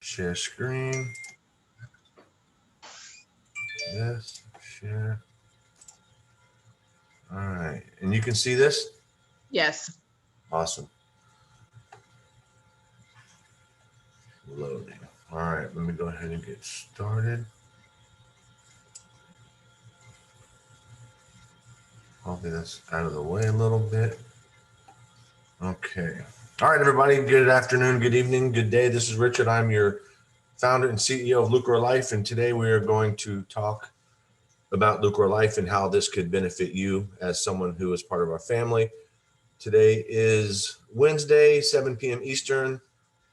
Share screen. This, share. All right. And you can see this? Yes. Awesome. Loading. All right. Let me go ahead and get started. Hopefully that's out of the way a little bit. Okay. All right, everybody. Good afternoon, good evening, good day. This is Richard. I'm your founder and CEO of LUCRO Life. And today we are going to talk about LUCRO Life and how this could benefit you as someone who is part of our family. Today is Wednesday, 7 p.m. Eastern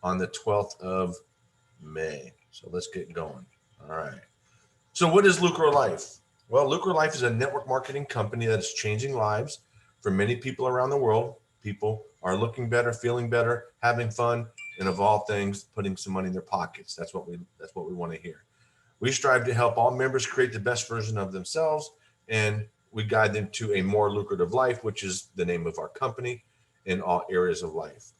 on the 12th of May. So let's get going. All right. So what is LUCRO Life? Well, LUCRO Life is a network marketing company that is changing lives for many people around the world. People are looking better, feeling better, having fun, and of all things, putting some money in their pockets. That's what we want to hear. We strive to help all members create the best version of themselves, and we guide them to a more lucrative life, which is the name of our company, in all areas of life.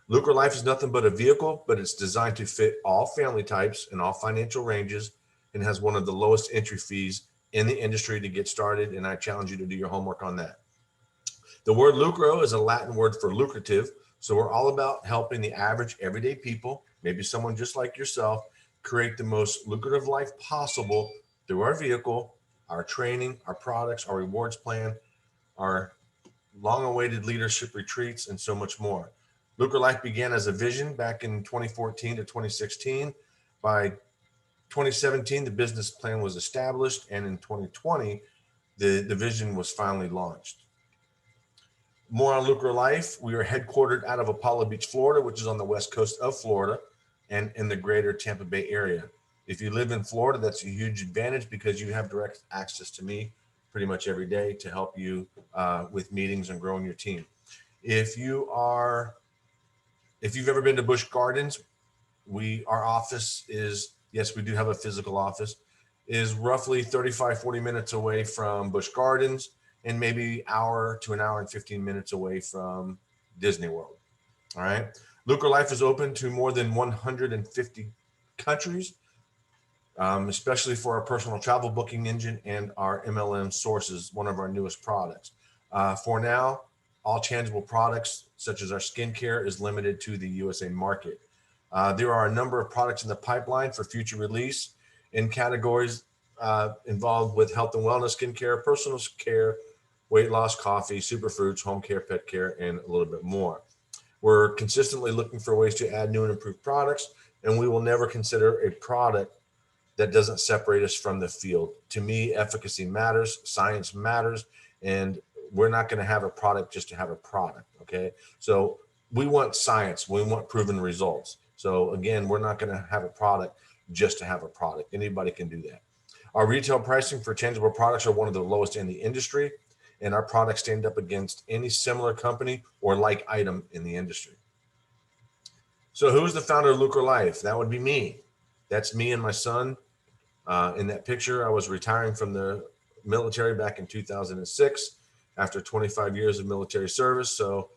LUCRO Life is nothing but a vehicle, but it's designed to fit all family types and all financial ranges, and has one of the lowest entry fees in the industry to get started. And I challenge you to do your homework on that. The word lucro is a Latin word for lucrative. So we're all about helping the average everyday people, maybe someone just like yourself, create the most lucrative life possible through our vehicle, our training, our products, our rewards plan, our long-awaited leadership retreats, and so much more. LUCRO Life began as a vision back in 2014 to 2016. By 2017, the business plan was established, and in 2020, the vision was finally launched. More on LUCRO Life. We are headquartered out of Apollo Beach, Florida, which is on the west coast of Florida and in the greater Tampa Bay area. If you live in Florida, that's a huge advantage because you have direct access to me pretty much every day to help you with meetings and growing your team. If you've ever been to Busch Gardens, our office is, yes, we do have a physical office, is roughly 40 minutes away from Busch Gardens and maybe hour to an hour and 15 minutes away from Disney World. All right. LUCRO Life is open to more than 150 countries, especially for our personal travel booking engine and our MLM sources, one of our newest products. For now, all tangible products, such as our skincare, is limited to the USA market. There are a number of products in the pipeline for future release in categories involved with health and wellness, skincare, personal care, weight loss, coffee, superfoods, home care, pet care, and a little bit more. We're consistently looking for ways to add new and improved products, and we will never consider a product that doesn't separate us from the field. To me, efficacy matters, science matters, and we're not going to have a product just to have a product, okay? So we want science, we want proven results. So again, we're not going to have a product just to have a product. Anybody can do that. Our retail pricing for tangible products are one of the lowest in the industry, and our products stand up against any similar company or like item in the industry. So who's the founder of LUCRO Life? That would be me. That's me and my son. In that picture, I was retiring from the military back in 2006 after 25 years of military service. So,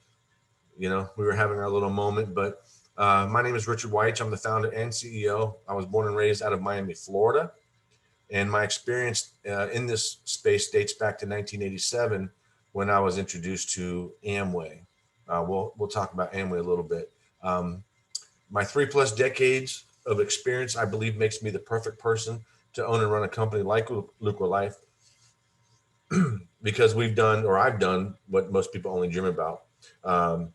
we were having our little moment, but my name is Richard White. I'm the founder and CEO. I was born and raised out of Miami, Florida. And my experience in this space dates back to 1987 when I was introduced to Amway. We'll talk about Amway a little bit. My 3+ decades of experience, I believe, makes me the perfect person to own and run a company like LUCRO Life because I've done what most people only dream about. I'm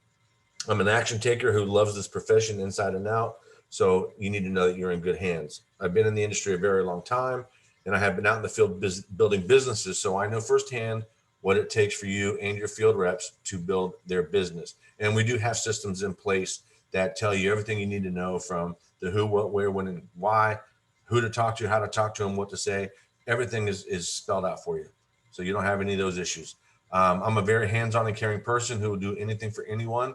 an action taker who loves this profession inside and out. So you need to know that you're in good hands. I've been in the industry a very long time, and I have been out in the field building businesses. So I know firsthand what it takes for you and your field reps to build their business. And we do have systems in place that tell you everything you need to know, from the who, what, where, when, and why, who to talk to, how to talk to them, what to say. Everything is spelled out for you. So you don't have any of those issues. I'm a very hands-on and caring person who will do anything for anyone,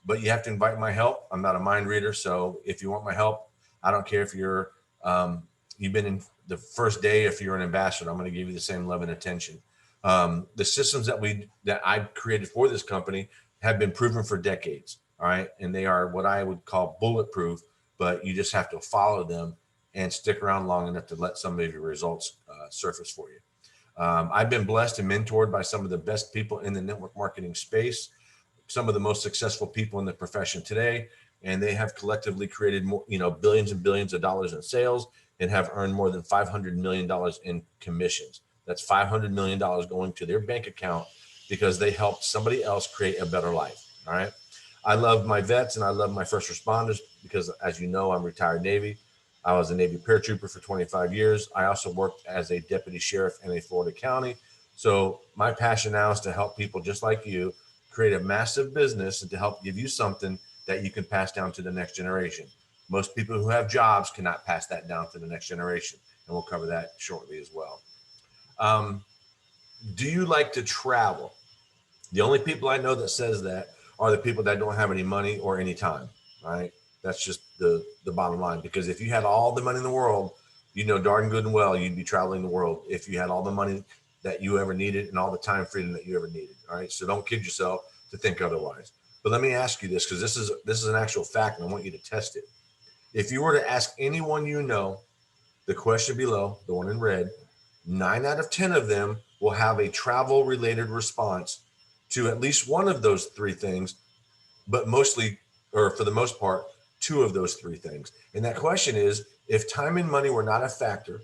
but you have to invite my help. I'm not a mind reader. So if you want my help, I don't care if you've been in the first day, if you're an ambassador, I'm going to give you the same love and attention. The systems that I've created for this company have been proven for decades. All right. And they are what I would call bulletproof but you just have to follow them and stick around long enough to let some of your results surface for you. I've been blessed and mentored by some of the best people in the network marketing space, some of the most successful people in the profession today, and they have collectively created more, billions and billions of dollars in sales and have earned more than $500 million in commissions. That's $500 million going to their bank account because they helped somebody else create a better life. All right. I love my vets and I love my first responders because, as you know, I'm retired Navy. I was a Navy paratrooper for 25 years. I also worked as a deputy sheriff in a Florida county. So my passion now is to help people just like you create a massive business and to help give you something that you can pass down to the next generation. Most people who have jobs cannot pass that down to the next generation. And we'll cover that shortly as well. Do you like to travel? The only people I know that says that are the people that don't have any money or any time, right? That's just the bottom line. Because if you had all the money in the world, you know darn good and well you'd be traveling the world if you had all the money that you ever needed and all the time freedom that you ever needed. All right. So don't kid yourself to think otherwise. But let me ask you this, because this is an actual fact and I want you to test it. If you were to ask anyone you know the question below, the one in red, 9 out of 10 of them will have a travel related response to at least one of those three things, but mostly, or for the most part, two of those three things. And that question is, if time and money were not a factor,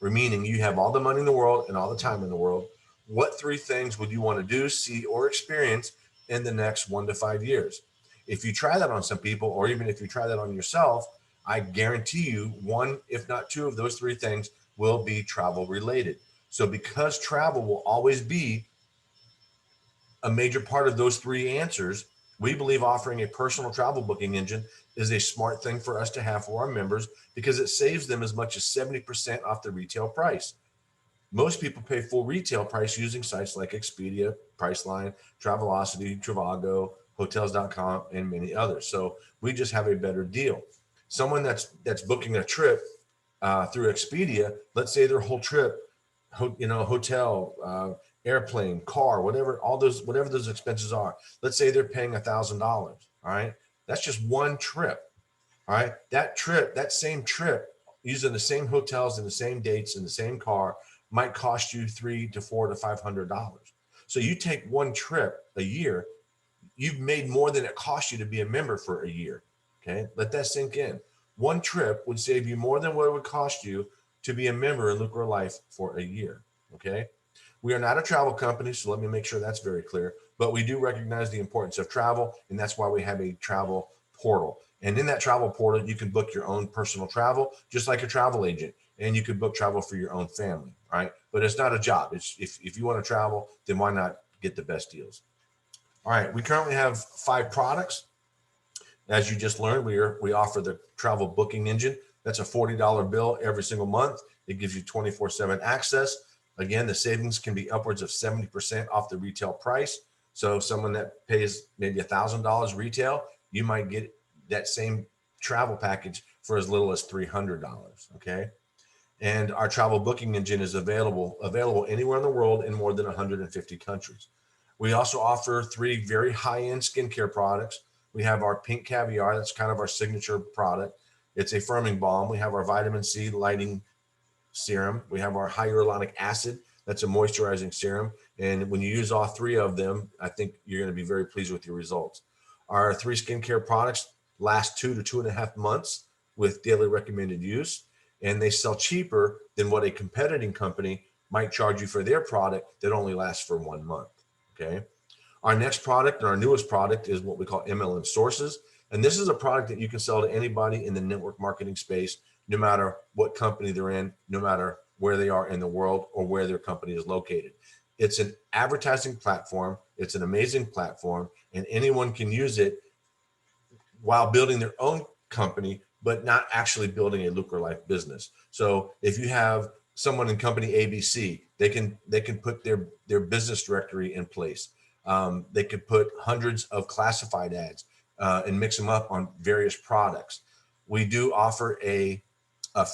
or meaning you have all the money in the world and all the time in the world, what three things would you want to do, see, or experience in the next 1 to 5 years? If you try that on some people, or even if you try that on yourself, I guarantee you one, if not two of those three things will be travel related. So because travel will always be a major part of those three answers, we believe offering a personal travel booking engine is a smart thing for us to have for our members because it saves them as much as 70% off the retail price. Most people pay full retail price using sites like Expedia, Priceline, Travelocity, Trivago, Hotels.com, and many others. So we just have a better deal. Someone that's booking a trip through Expedia, let's say their whole trip, hotel, airplane, car, whatever those expenses are. Let's say they're paying $1,000. All right, that's just one trip. All right, that same trip, using the same hotels and the same dates and the same car, might cost you $300 to $400 to $500. So you take one trip a year, you've made more than it cost you to be a member for a year. Okay, let that sink in. One trip would save you more than what it would cost you to be a member in LUCRO Life for a year. Okay. We are not a travel company, so let me make sure that's very clear, but we do recognize the importance of travel, and that's why we have a travel portal. And in that travel portal, you can book your own personal travel, just like a travel agent, and you could book travel for your own family, right? But it's not a job. It's if you want to travel, then why not get the best deals? All right, we currently have 5 products. As you just learned, we offer the travel booking engine. That's a $40 bill every single month. It gives you 24/7 access. Again, the savings can be upwards of 70% off the retail price. So someone that pays maybe $1,000 retail, you might get that same travel package for as little as $300. Okay. And our travel booking engine is available anywhere in the world in more than 150 countries. We also offer 3 very high-end skincare products. We have our pink caviar. That's kind of our signature product. It's a firming balm. We have our vitamin C lighting serum. We have our hyaluronic acid. That's a moisturizing serum. And when you use all 3 of them, I think you're going to be very pleased with your results. Our 3 skincare products last 2 to 2.5 months with daily recommended use, and they sell cheaper than what a competing company might charge you for their product that only lasts for 1 month. Okay. Our next product and our newest product is what we call MLM Sources. And this is a product that you can sell to anybody in the network marketing space, no matter what company they're in, no matter where they are in the world or where their company is located. It's an advertising platform. It's an amazing platform, and anyone can use it while building their own company, but not actually building a LUCRO Life business. So if you have someone in company ABC, they can put their business directory in place. They could put hundreds of classified ads and mix them up on various products. We do offer a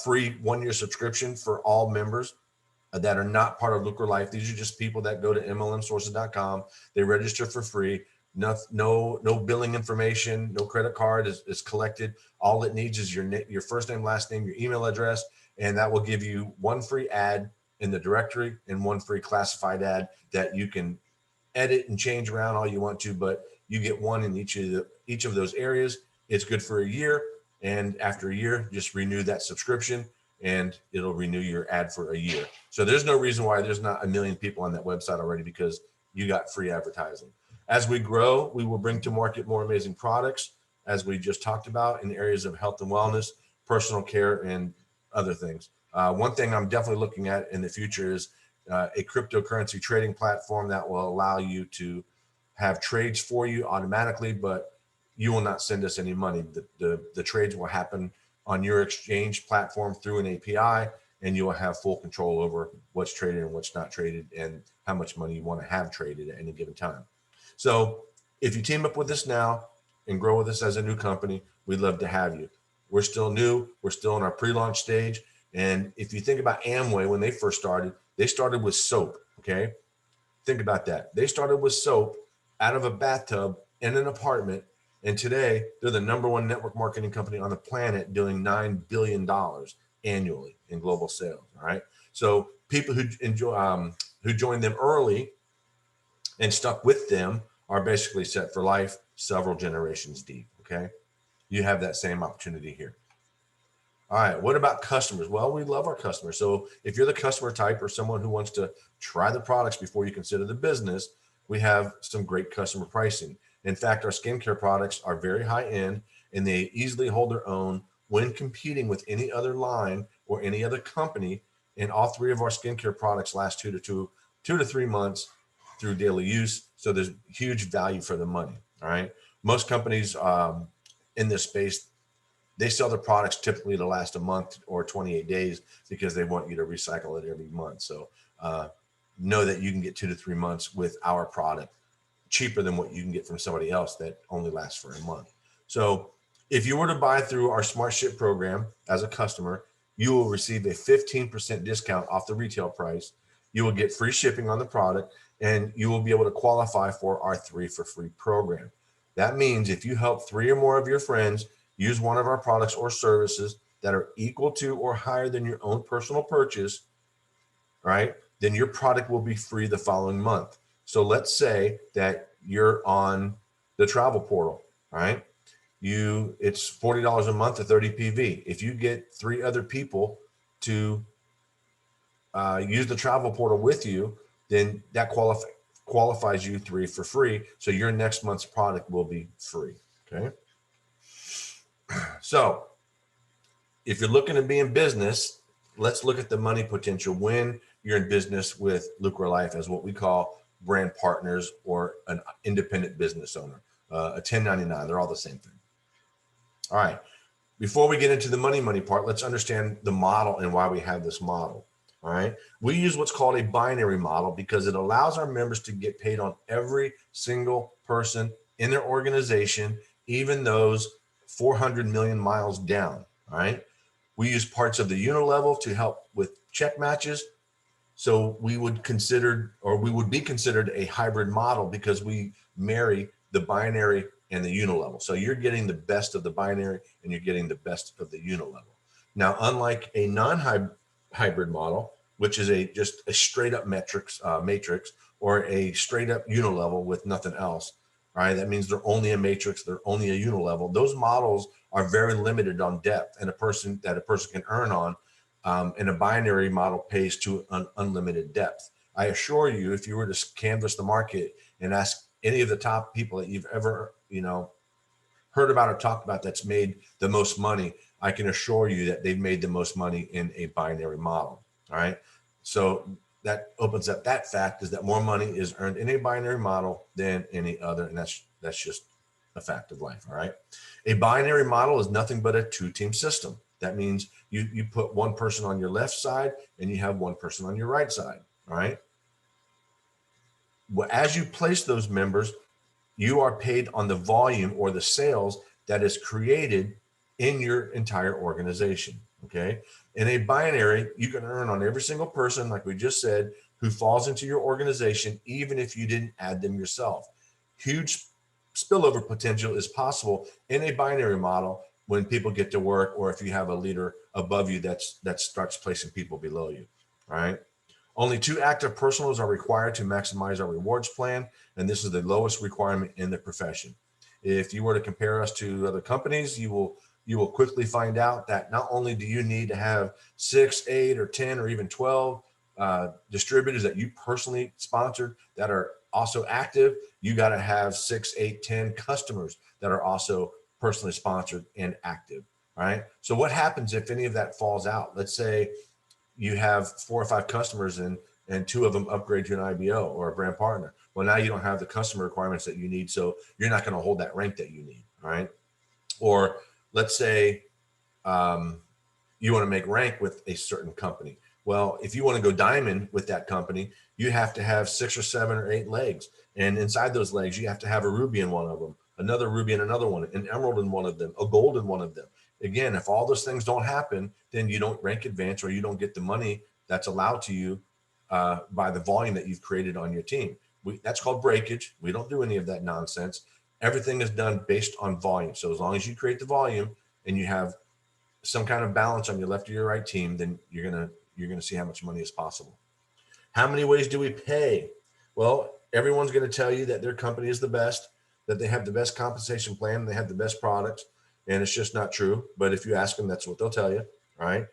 free 1-year subscription for all members that are not part of LUCRO Life. These are just people that go to MLMsources.com. They register for free. No billing information, no credit card is collected. All it needs is your first name, last name, your email address, and that will give you one free ad in the directory and one free classified ad that you can edit and change around all you want to, but you get one in each of those areas. It's good for a year, and after a year, just renew that subscription, and it'll renew your ad for a year. So there's no reason why there's not a million people on that website already, because you got free advertising. As we grow, we will bring to market more amazing products, as we just talked about, in the areas of health and wellness, personal care, and other things. One thing I'm definitely looking at in the future is a cryptocurrency trading platform that will allow you to have trades for you automatically, but you will not send us any money. The trades will happen on your exchange platform through an API, and you will have full control over what's traded and what's not traded, and how much money you want to have traded at any given time. So if you team up with us now and grow with us as a new company, we'd love to have you. We're still new. We're still in our pre-launch stage. And if you think about Amway, when they first started, they started with soap. Okay. Think about that. They started with soap out of a bathtub in an apartment. And today they're the #1 network marketing company on the planet, doing $9 billion annually in global sales. All right. So people who joined them early and stuck with them are basically set for life, several generations deep. Okay. You have that same opportunity here. All right. What about customers? Well, we love our customers. So if you're the customer type or someone who wants to try the products before you consider the business, we have some great customer pricing. In fact, our skincare products are very high end, and they easily hold their own when competing with any other line or any other company. And all three of our skincare products last 2 to 3 months through daily use. So there's huge value for the money. All right. Most companies in this space, they sell their products typically to last a month or 28 days because they want you to recycle it every month. So know that you can get 2 to 3 months with our product cheaper than what you can get from somebody else that only lasts for a month. So if you were to buy through our Smart Ship program as a customer, you will receive a 15% discount off the retail price. You will get free shipping on the product, and you will be able to qualify for our 3 for free program. That means if you help 3 or more of your friends use one of our products or services that are equal to or higher than your own personal purchase, right, then your product will be free the following month. So let's say that you're on the travel portal, right? It's $40 a month to 30 PV. If you get 3 other people to use the travel portal with you, then that qualifies you 3 for free. So your next month's product will be free. Okay. So if you're looking to be in business, let's look at the money potential when you're in business with LUCRO Life as what we call brand partners or an independent business owner, a 1099. They're all the same thing. All right. Before we get into the money part, let's understand the model and why we have this model. All right. We use what's called a binary model because it allows our members to get paid on every single person in their organization, even those 400 million miles down. All right. We use parts of the unilevel to help with check matches. So we would be considered a hybrid model because we marry the binary and the unilevel. So you're getting the best of the binary and you're getting the best of the unilevel. Now, unlike a non-hybrid model, which is just a straight up matrix or a straight up unilevel with nothing else, all right, that means they're only a matrix, they're only a unilevel. Those models are very limited on depth and a person can earn on. And a binary model pays to an unlimited depth. I assure you, if you were to canvass the market and ask any of the top people that you've ever, heard about or talked about that's made the most money, I can assure you that they've made the most money in a binary model. All right. So that opens up that fact is that more money is earned in a binary model than any other. And that's just a fact of life. All right. A binary model is nothing but a 2-team system. That means you put one person on your left side and you have one person on your right side. All right. Well, as you place those members, you are paid on the volume or the sales that is created in your entire organization. Okay. In a binary, you can earn on every single person, like we just said, who falls into your organization, even if you didn't add them yourself. Huge spillover potential is possible in a binary model when people get to work, or if you have a leader above you that starts placing people below you. All right. Only 2 active personals are required to maximize our rewards plan, and this is the lowest requirement in the profession. If you were to compare us to other companies, you will quickly find out that not only do you need to have 6, 8, or 10, or even 12 distributors that you personally sponsored that are also active, you got to have 6, 8, 10 customers that are also personally sponsored and active. All right. So what happens if any of that falls out? Let's say you have 4 or 5 customers and 2 of them upgrade to an IBO or a brand partner. Well, now you don't have the customer requirements that you need, so you're not going to hold that rank that you need. All right. Or let's say you want to make rank with a certain company. Well, if you want to go diamond with that company, you have to have 6 or 7 or 8 legs. And inside those legs, you have to have a ruby in one of them, another ruby in another one, an emerald in one of them, a gold in one of them. Again, if all those things don't happen, then you don't rank advance, or you don't get the money that's allowed to you by the volume that you've created on your team. That's called breakage. We don't do any of that nonsense. Everything is done based on volume. So as long as you create the volume and you have some kind of balance on your left or your right team, then you're gonna see how much money is possible. How many ways do we pay? Well, everyone's going to tell you that their company is the best, that they have the best compensation plan, they have the best products, and it's just not true. But if you ask them, that's what they'll tell you. All right.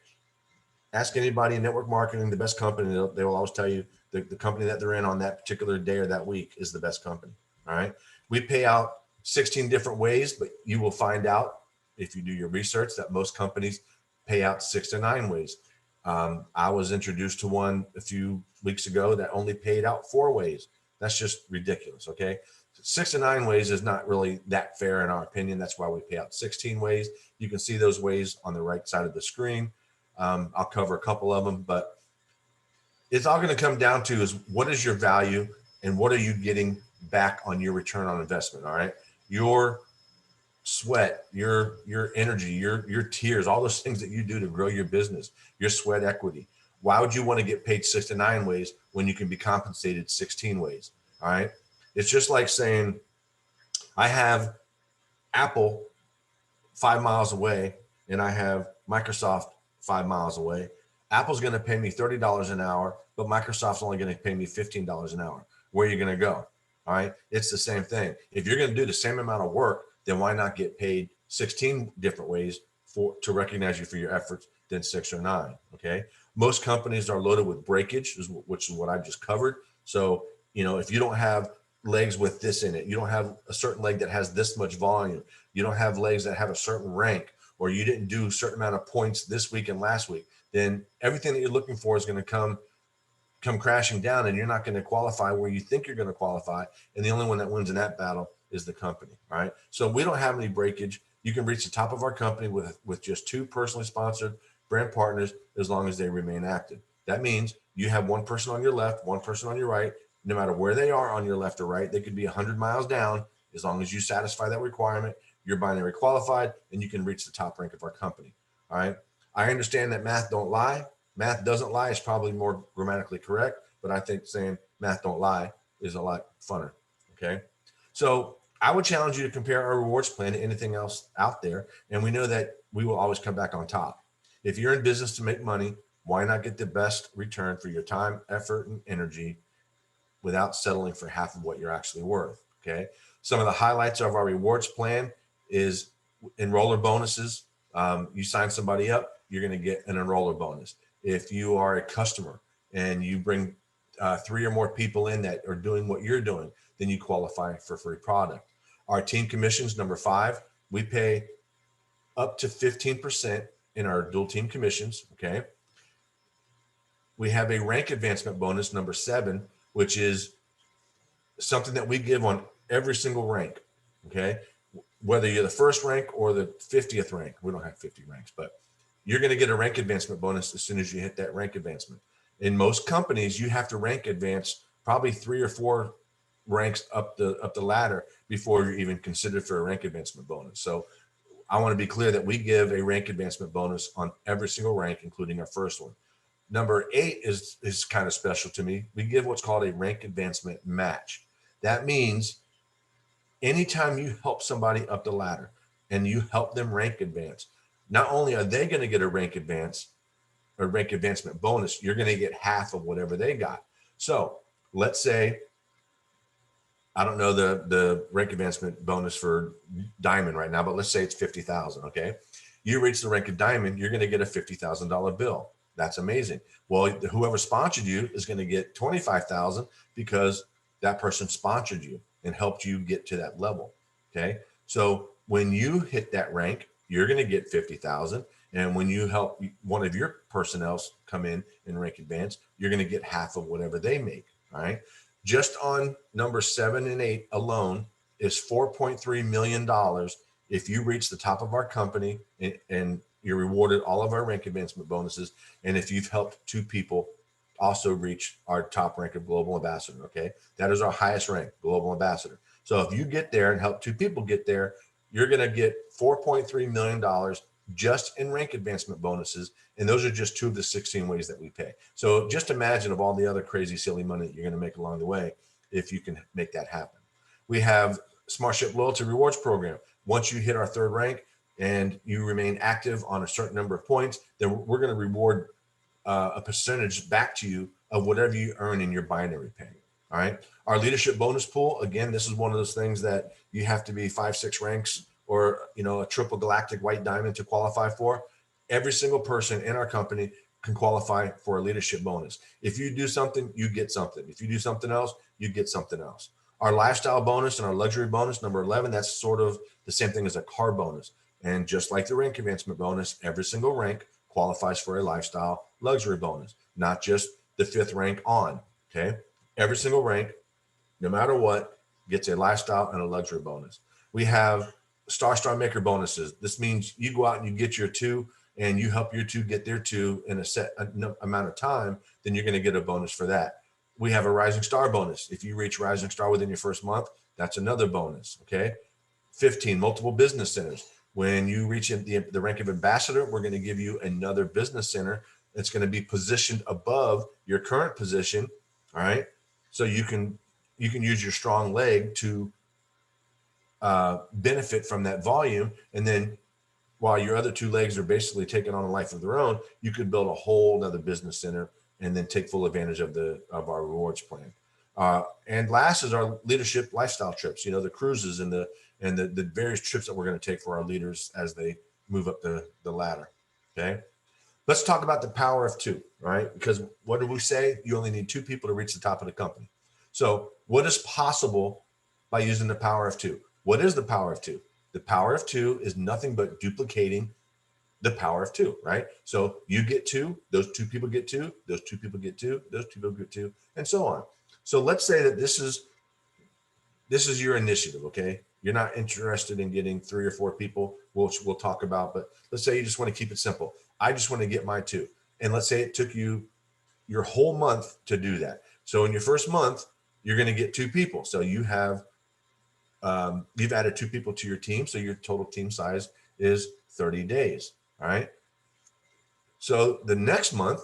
Ask anybody in network marketing, the best company, they will always tell you the company that they're in on that particular day or that week is the best company. All right. We pay out 16 different ways, but you will find out if you do your research that most companies pay out 6 to 9 ways. I was introduced to one a few weeks ago that only paid out 4 ways. That's just ridiculous. Okay. 6 to 9 ways is not really that fair in our opinion. That's why we pay out 16 ways. You can see those ways on the right side of the screen. I'll cover a couple of them, but it's all going to come down to is what is your value and what are you getting back on your return on investment. All right. Your sweat, your energy, your tears, all those things that you do to grow your business, your sweat equity. Why would you want to get paid 6 to 9 ways when you can be compensated 16 ways? All right. It's just like saying I have Apple 5 miles away and I have Microsoft 5 miles away. Apple's going to pay me $30 an hour, but Microsoft's only going to pay me $15 an hour. Where are you going to go? All right. It's the same thing. If you're going to do the same amount of work, then why not get paid 16 different ways to recognize you for your efforts than 6 or 9? Okay. Most companies are loaded with breakage, which is what I just covered. So, if you don't have legs with this in it, you don't have a certain leg that has this much volume, you don't have legs that have a certain rank, or you didn't do a certain amount of points this week and last week, then everything that you're looking for is going to come crashing down, and you're not going to qualify where you think you're going to qualify. And the only one that wins in that battle is the company. All right. So we don't have any breakage. You can reach the top of our company with just 2 personally sponsored brand partners as long as they remain active. That means you have one person on your left, one person on your right. No matter where they are on your left or right, they could be 100 miles down. As long as you satisfy that requirement, you're binary qualified and you can reach the top rank of our company. All right. I understand that math don't lie. Math doesn't lie is probably more grammatically correct, but I think saying math don't lie is a lot funner. Okay. So I would challenge you to compare our rewards plan to anything else out there. And we know that we will always come back on top. If you're in business to make money, why not get the best return for your time, effort, and energy without settling for half of what you're actually worth? Okay. Some of the highlights of our rewards plan is enroller bonuses. You sign somebody up, you're going to get an enroller bonus. If you are a customer and you bring 3 or more people in that are doing what you're doing, then you qualify for free product. Our team commissions, number 5, we pay up to 15% in our dual team commissions. Okay. We have a rank advancement bonus, number 7, which is something that we give on every single rank. Okay. Whether you're the first rank or the 50th rank, we don't have 50 ranks, but you're going to get a rank advancement bonus as soon as you hit that rank advancement. In most companies, you have to rank advance probably 3 or 4 ranks up the ladder before you're even considered for a rank advancement bonus. So I want to be clear that we give a rank advancement bonus on every single rank, including our first one. Number 8 is kind of special to me. We give what's called a rank advancement match. That means Anytime you help somebody up the ladder and you help them rank advance, not only are they going to get a rank advance or rank advancement bonus, you're going to get half of whatever they got. So let's say, I don't know the rank advancement bonus for diamond right now, but let's say it's 50,000. Okay, you reach the rank of diamond, you're going to get a $50,000 bill. That's amazing. Well, whoever sponsored you is going to get 25,000 because that person sponsored you and helped you get to that level. Okay, so when you hit that rank, you're going to get 50,000, and when you help one of your personnel come in and rank advance, you're going to get half of whatever they make. All right. Just on number 7 and 8 alone is $4.3 million if you reach the top of our company and you're rewarded all of our rank advancement bonuses, and if you've helped 2 people also reach our top rank of global ambassador. Okay, that is our highest rank, global ambassador. So if you get there and help 2 people get there, you're going to get $4.3 million just in rank advancement bonuses. And those are just 2 of the 16 ways that we pay. So just imagine of all the other crazy, silly money that you're going to make along the way if you can make that happen. We have SmartShip Loyalty Rewards Program. Once you hit our 3rd rank and you remain active on a certain number of points, then we're going to reward a percentage back to you of whatever you earn in your binary pay. All right. Our leadership bonus pool, again, this is one of those things that you have to be 5, 6 ranks or, a triple galactic white diamond to qualify for. Every single person in our company can qualify for a leadership bonus. If you do something, you get something. If you do something else, you get something else. Our lifestyle bonus and our luxury bonus, number 11, that's sort of the same thing as a car bonus. And just like the rank advancement bonus, every single rank qualifies for a lifestyle luxury bonus, not just the 5th rank on. Okay. Every single rank, no matter what, gets a lifestyle and a luxury bonus. We have Star Maker bonuses. This means you go out and you get your 2 and you help your 2 get their 2 in a set amount of time, then you're going to get a bonus for that. We have a Rising Star bonus. If you reach Rising Star within your first month, that's another bonus. Okay. 15, multiple business centers. When you reach the rank of ambassador, we're going to give you another business center that's going to be positioned above your current position. All right. So you can use your strong leg to benefit from that volume. And then while your other 2 legs are basically taking on a life of their own, you could build a whole other business center and then take full advantage of our rewards plan. And last is our leadership lifestyle trips, the cruises and the various trips that we're going to take for our leaders as they move up the ladder. Okay. Let's talk about the power of 2, right? Because what did we say? You only need 2 people to reach the top of the company. So what is possible by using the power of 2? What is the power of 2? The power of 2 is nothing but duplicating the power of 2, right? So you get 2, those 2 people get 2, those 2 people get 2, those 2 people get 2, and so on. So let's say that this is your initiative, okay? You're not interested in getting 3 or 4 people, which we'll talk about, but let's say you just want to keep it simple. I just want to get my 2. And let's say it took you your whole month to do that. So in your first month, you're going to get 2 people. So you have you've added 2 people to your team. So your total team size is 30 days. All right. So the next month,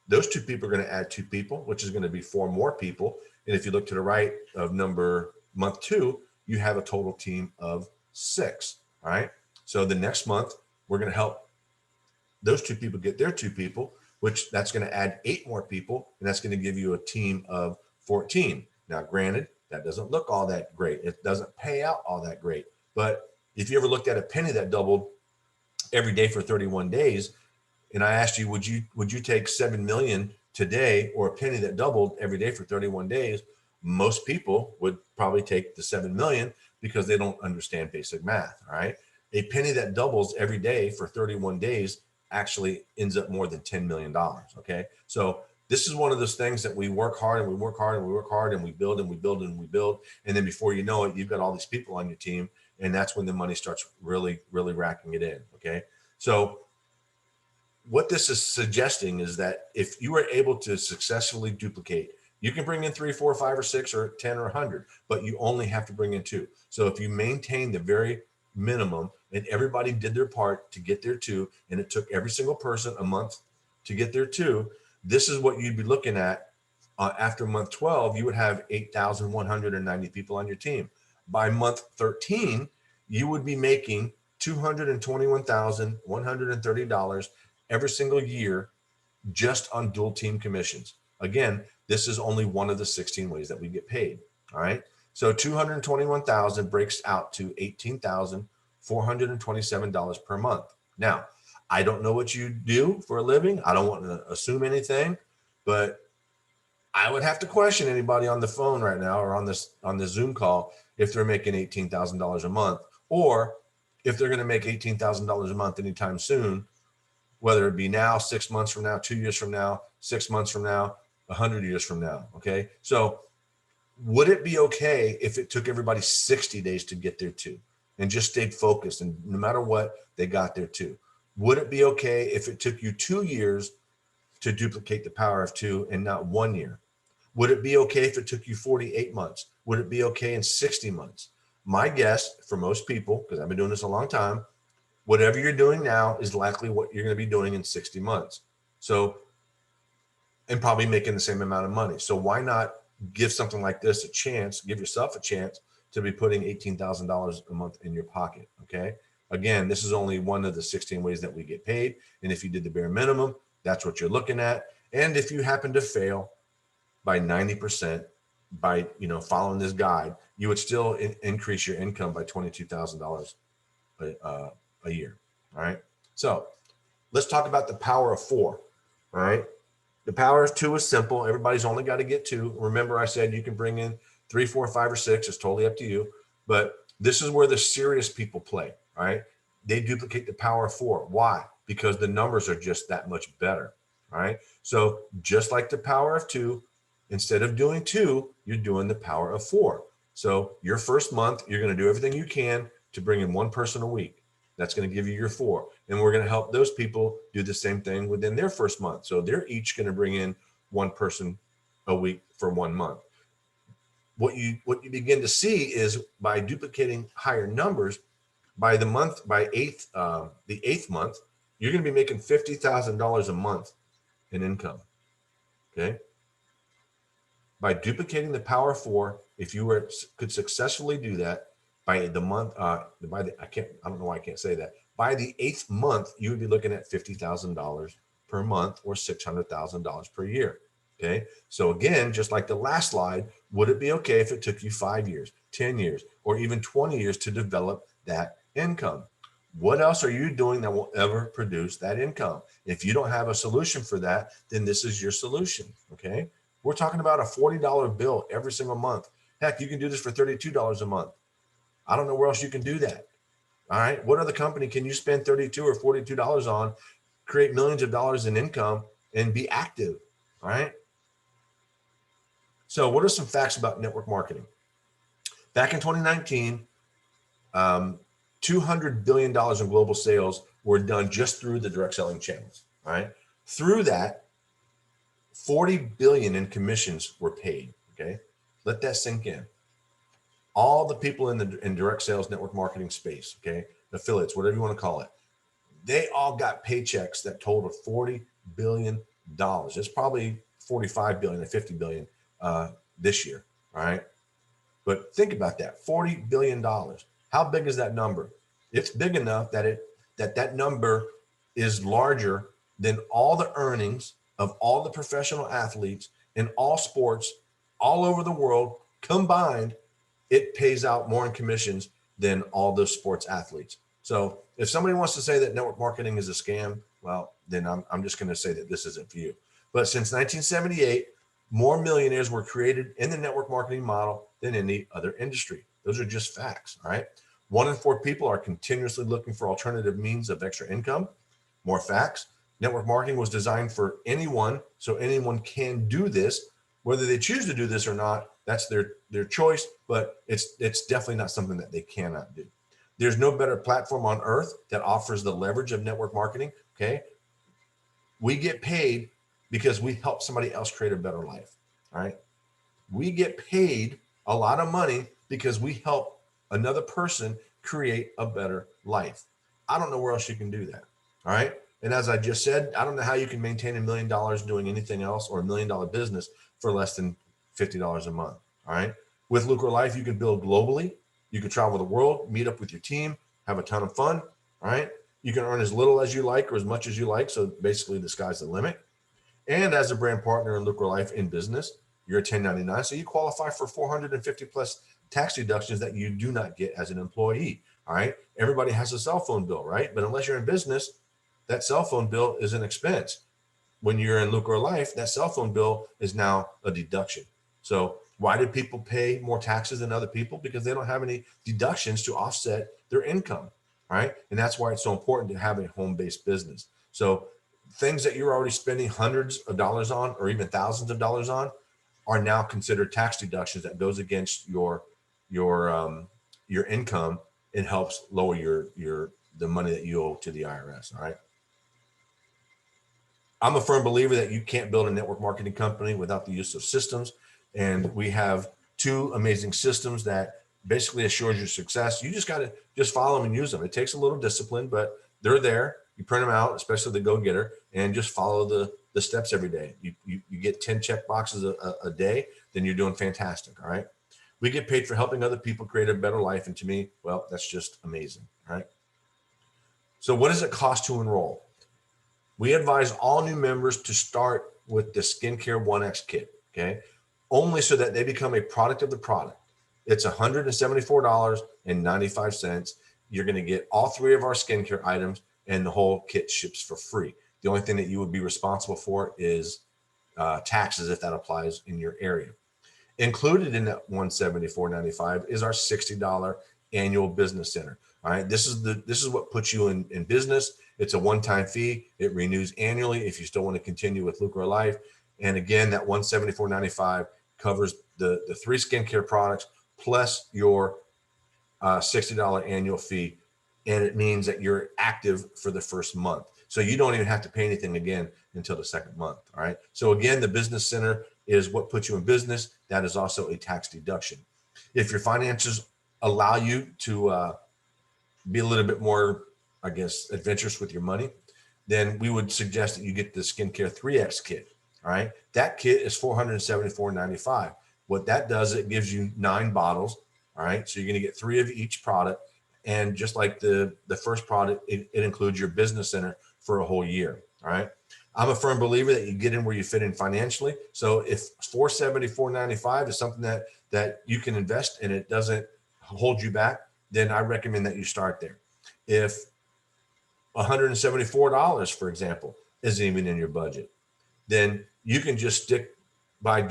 those 2 people are going to add 2 people, which is going to be 4 more people. And if you look to the right of month 2, you have a total team of 6. All right. So the next month, we're going to help those 2 people get their 2 people, which that's going to add 8 more people. And that's going to give you a team of 14. Now, granted, that doesn't look all that great. It doesn't pay out all that great. But if you ever looked at a penny that doubled every day for 31 days, and I asked you, would you take 7 million today or a penny that doubled every day for 31 days? Most people would probably take the 7 million because they don't understand basic math. All right. A penny that doubles every day for 31 days actually ends up more than $10 million. Okay. So this is one of those things that we work hard and we work hard and we work hard and we build and we build and we build. And then before you know it, you've got all these people on your team. And that's when the money starts really, really racking it in. Okay. So what this is suggesting is that if you are able to successfully duplicate, you can bring in 3, 4, 5, or 6, or 10, or 100, but you only have to bring in 2. So if you maintain the very minimum and everybody did their part to get their 2, and it took every single person a month to get their 2, this is what you'd be looking at. After month 12, you would have 8,190 people on your team. By month 13, you would be making $221,130 every single year just on dual team commissions. Again, this is only one of the 16 ways that we get paid. All right. So 221,000 breaks out to $18,427 per month. Now, I don't know what you do for a living. I don't want to assume anything, but I would have to question anybody on the phone right now or on this Zoom call if they're making $18,000 a month, or if they're going to make $18,000 a month anytime soon, whether it be now, 6 months from now, 2 years from now, 6 months from now, 100 years from now. Okay. So would it be okay if it took everybody 60 days to get there too, and just stayed focused, and no matter what, they got there too? Would it be okay if it took you 2 years to duplicate the power of 2 and not 1 year? Would it be okay if it took you 48 months? Would it be okay in 60 months? My guess for most people, because I've been doing this a long time, whatever you're doing now is likely what you're going to be doing in 60 months. So, and probably making the same amount of money. So why not give something like this a chance, give yourself a chance to be putting $18,000 a month in your pocket. Okay. Again, this is only one of the 16 ways that we get paid. And if you did the bare minimum, that's what you're looking at. And if you happen to fail by 90% by, following this guide, you would still increase your income by $22,000 a year. All right. So let's talk about the power of 4. All right. The power of 2 is simple. Everybody's only got to get 2. Remember, I said you can bring in 3, 4, 5, or 6. It's totally up to you. But this is where the serious people play. All right. They duplicate the power of 4. Why? Because the numbers are just that much better. All right. So just like the power of 2, instead of doing 2, you're doing the power of 4. So your first month, you're going to do everything you can to bring in 1 person a week. That's going to give you your 4. And we're going to help those people do the same thing within their first month. So they're each going to bring in 1 person a week for 1 month. What you begin to see is by duplicating higher numbers, by the eighth month, you're going to be making $50,000 a month in income. Okay. By duplicating the power of 4, if you could successfully do that, by the month, I don't know why I can't say that. By the 8th month, you would be looking at $50,000 per month, or $600,000 per year. Okay. So again, just like the last slide, would it be okay if it took you 5 years, 10 years, or even 20 years to develop that income? What else are you doing that will ever produce that income? If you don't have a solution for that, then this is your solution. Okay. We're talking about a $40 bill every single month. Heck, you can do this for $32 a month. I don't know where else you can do that. All right. What other company can you spend $32 or $42 on, create millions of dollars in income, and be active? All right. So what are some facts about network marketing? Back in 2019, $200 billion in global sales were done just through the direct selling channels. All right. Through that, 40 billion in commissions were paid. Okay. Let that sink in. All the people in direct sales network marketing space, okay, affiliates, whatever you want to call it, they all got paychecks that totaled $40 billion. It's probably 45 billion or 50 billion this year. All right. But think about that, $40 billion. How big is that number? It's big enough that that number is larger than all the earnings of all the professional athletes in all sports all over the world combined. It pays out more in commissions than all those sports athletes. So if somebody wants to say that network marketing is a scam, well, then I'm just going to say that this isn't for you. But since 1978, more millionaires were created in the network marketing model than any other industry. Those are just facts. All right. 1 in 4 people are continuously looking for alternative means of extra income. More facts. Network marketing was designed for anyone, so anyone can do this. Whether they choose to do this or not, that's their choice, but it's definitely not something that they cannot do. There's no better platform on earth that offers the leverage of network marketing. Okay. We get paid because we help somebody else create a better life. All right. We get paid a lot of money because we help another person create a better life. I don't know where else you can do that. All right. And as I just said, I don't know how you can maintain $1 million doing anything else, or $1 million business for less than $50 a month. All right. With LUCRO Life, you can build globally You can travel the world, meet up with your team, have a ton of fun. All right. You can earn as little as you like or as much as you like. So basically the sky's the limit. And as a brand partner in LUCRO Life in business, you're a 1099. So you qualify for 450 plus tax deductions that you do not get as an employee. All right. Everybody has a cell phone bill, right? But unless you're in business, that cell phone bill is an expense. When you're in LUCRO Life, that cell phone bill is now a deduction. So why do people pay more taxes than other people? Because they don't have any deductions to offset their income, right? And that's why it's so important to have a home-based business. So things that you're already spending hundreds of dollars on or even thousands of dollars on are now considered tax deductions that goes against your income. It helps lower the money that you owe to the IRS, all right? I'm a firm believer that you can't build a network marketing company without the use of systems. And we have 2 amazing systems that basically assures your success. You just got to just follow them and use them. It takes a little discipline, but they're there. You print them out, especially the go-getter, and just follow the steps every day. You get 10 check boxes a day, then you're doing fantastic. All right. We get paid for helping other people create a better life. And to me, well, that's just amazing. All right. So what does it cost to enroll? We advise all new members to start with the Skincare 1X kit, okay? Only so that they become a product of the product. It's $174.95. You're gonna get all 3 of our skincare items and the whole kit ships for free. The only thing that you would be responsible for is taxes if that applies in your area. Included in that $174.95 is our $60 annual business center. All right, this is what puts you in business. It's a one-time fee. It renews annually if you still want to continue with LUCRO Life. And again, that $174.95 covers the 3 skincare products plus your $60 annual fee. And it means that you're active for the first month. So you don't even have to pay anything again until the second month. All right. So again, the business center is what puts you in business. That is also a tax deduction. If your finances allow you to be a little bit more, I guess, adventurous with your money, then we would suggest that you get the Skincare 3X kit. All right. That kit is $474.95. What that does, it gives you 9 bottles. All right. So you're going to get 3 of each product. And just like the first product, it includes your business center for a whole year. All right. I'm a firm believer that you get in where you fit in financially. So if $474.95 is something that you can invest and it doesn't hold you back, then I recommend that you start there. If $174, for example, isn't even in your budget, then you can just stick by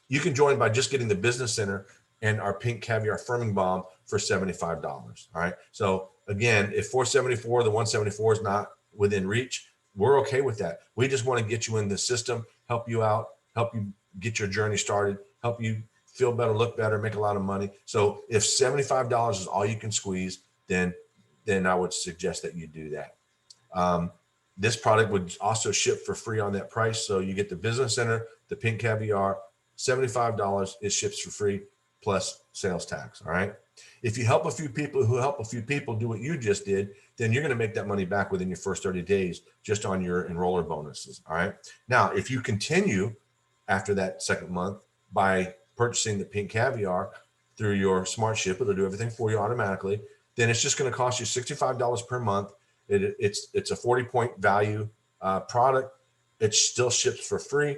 you can join by just getting the business center and our pink caviar firming balm for $75. All right. So again, if $474, the $174 is not within reach, we're okay with that. We just want to get you in the system, help you out, help you get your journey started, help you feel better, look better, make a lot of money. So if $75 is all you can squeeze, then I would suggest that you do that. This product would also ship for free on that price. So you get the business center, the pink caviar, $75, it ships for free plus sales tax. All right. If you help a few people who help a few people do what you just did, then you're going to make that money back within your first 30 days just on your enroller bonuses. All right. Now, if you continue after that second month by purchasing the pink caviar through your smart ship, it'll do everything for you automatically. Then it's just going to cost you $65 per month. It's a 40-point value product. It still ships for free,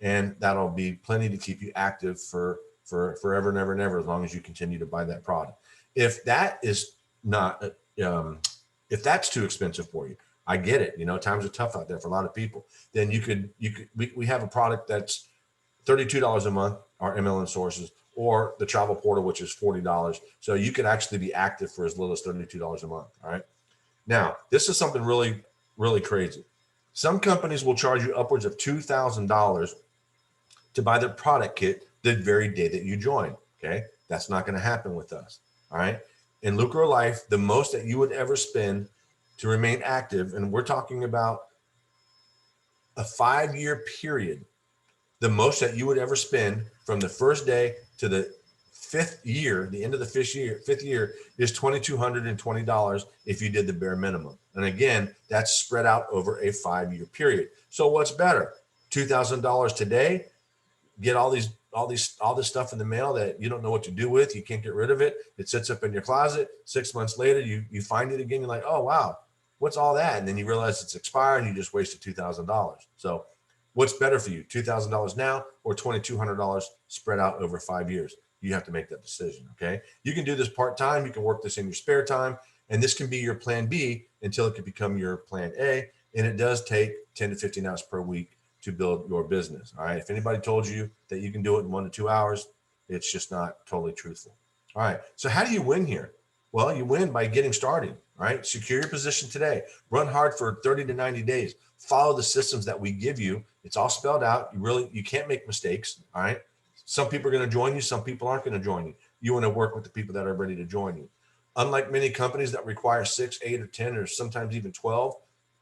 and that'll be plenty to keep you active for forever and ever and ever, as long as you continue to buy that product. If that is not, if that's too expensive for you, I get it. You know, times are tough out there for a lot of people. Then we have a product that's $32 a month, our MLM sources, or the travel portal, which is $40. So you could actually be active for as little as $32 a month. All right. Now, this is something really, really crazy. Some companies will charge you upwards of $2,000 to buy their product kit the very day that you join. Okay. That's not going to happen with us. All right. In LUCRO Life, the most that you would ever spend to remain active, and we're talking about a 5-year period, the most that you would ever spend from the first day to the 5th year, the end of the 5th year is $2,220 if you did the bare minimum. And again, that's spread out over a 5-year period. So what's better? $2,000 today, get all these all this stuff in the mail that you don't know what to do with. You can't get rid of it. It sits up in your closet. 6 months later, you find it again. You're like, oh wow, what's all that? And then you realize it's expired and you just wasted $2,000. So what's better for you, $2,000 now or $2,200 spread out over 5 years? You have to make that decision. Okay. You can do this part-time. You can work this in your spare time. And this can be your plan B until it can become your plan A. And it does take 10 to 15 hours per week to build your business. All right. If anybody told you that you can do it in 1 to 2 hours, it's just not totally truthful. All right. So how do you win here? Well, you win by getting started. All right. Secure your position today. Run hard for 30 to 90 days. Follow the systems that we give you. It's all spelled out. You can't make mistakes. All right. Some people are going to join you. Some people aren't going to join you. You want to work with the people that are ready to join you. Unlike many companies that require 6, 8, or 10, or sometimes even 12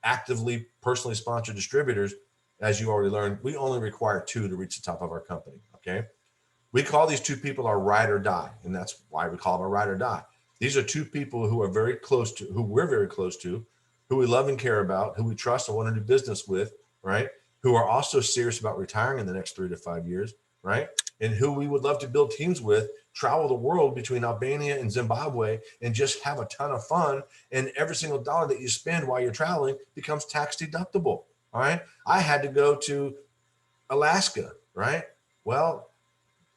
actively personally sponsored distributors, as you already learned, we only require 2 to reach the top of our company. Okay. We call these 2 people our ride or die. And that's why we call them a ride or die. These are 2 people who we're very close to, who we love and care about, who we trust and want to do business with, right? Who are also serious about retiring in the next 3 to 5 years, right? And who we would love to build teams with, travel the world between Albania and Zimbabwe and just have a ton of fun. And every single dollar that you spend while you're traveling becomes tax deductible. All right. I had to go to Alaska, right? Well,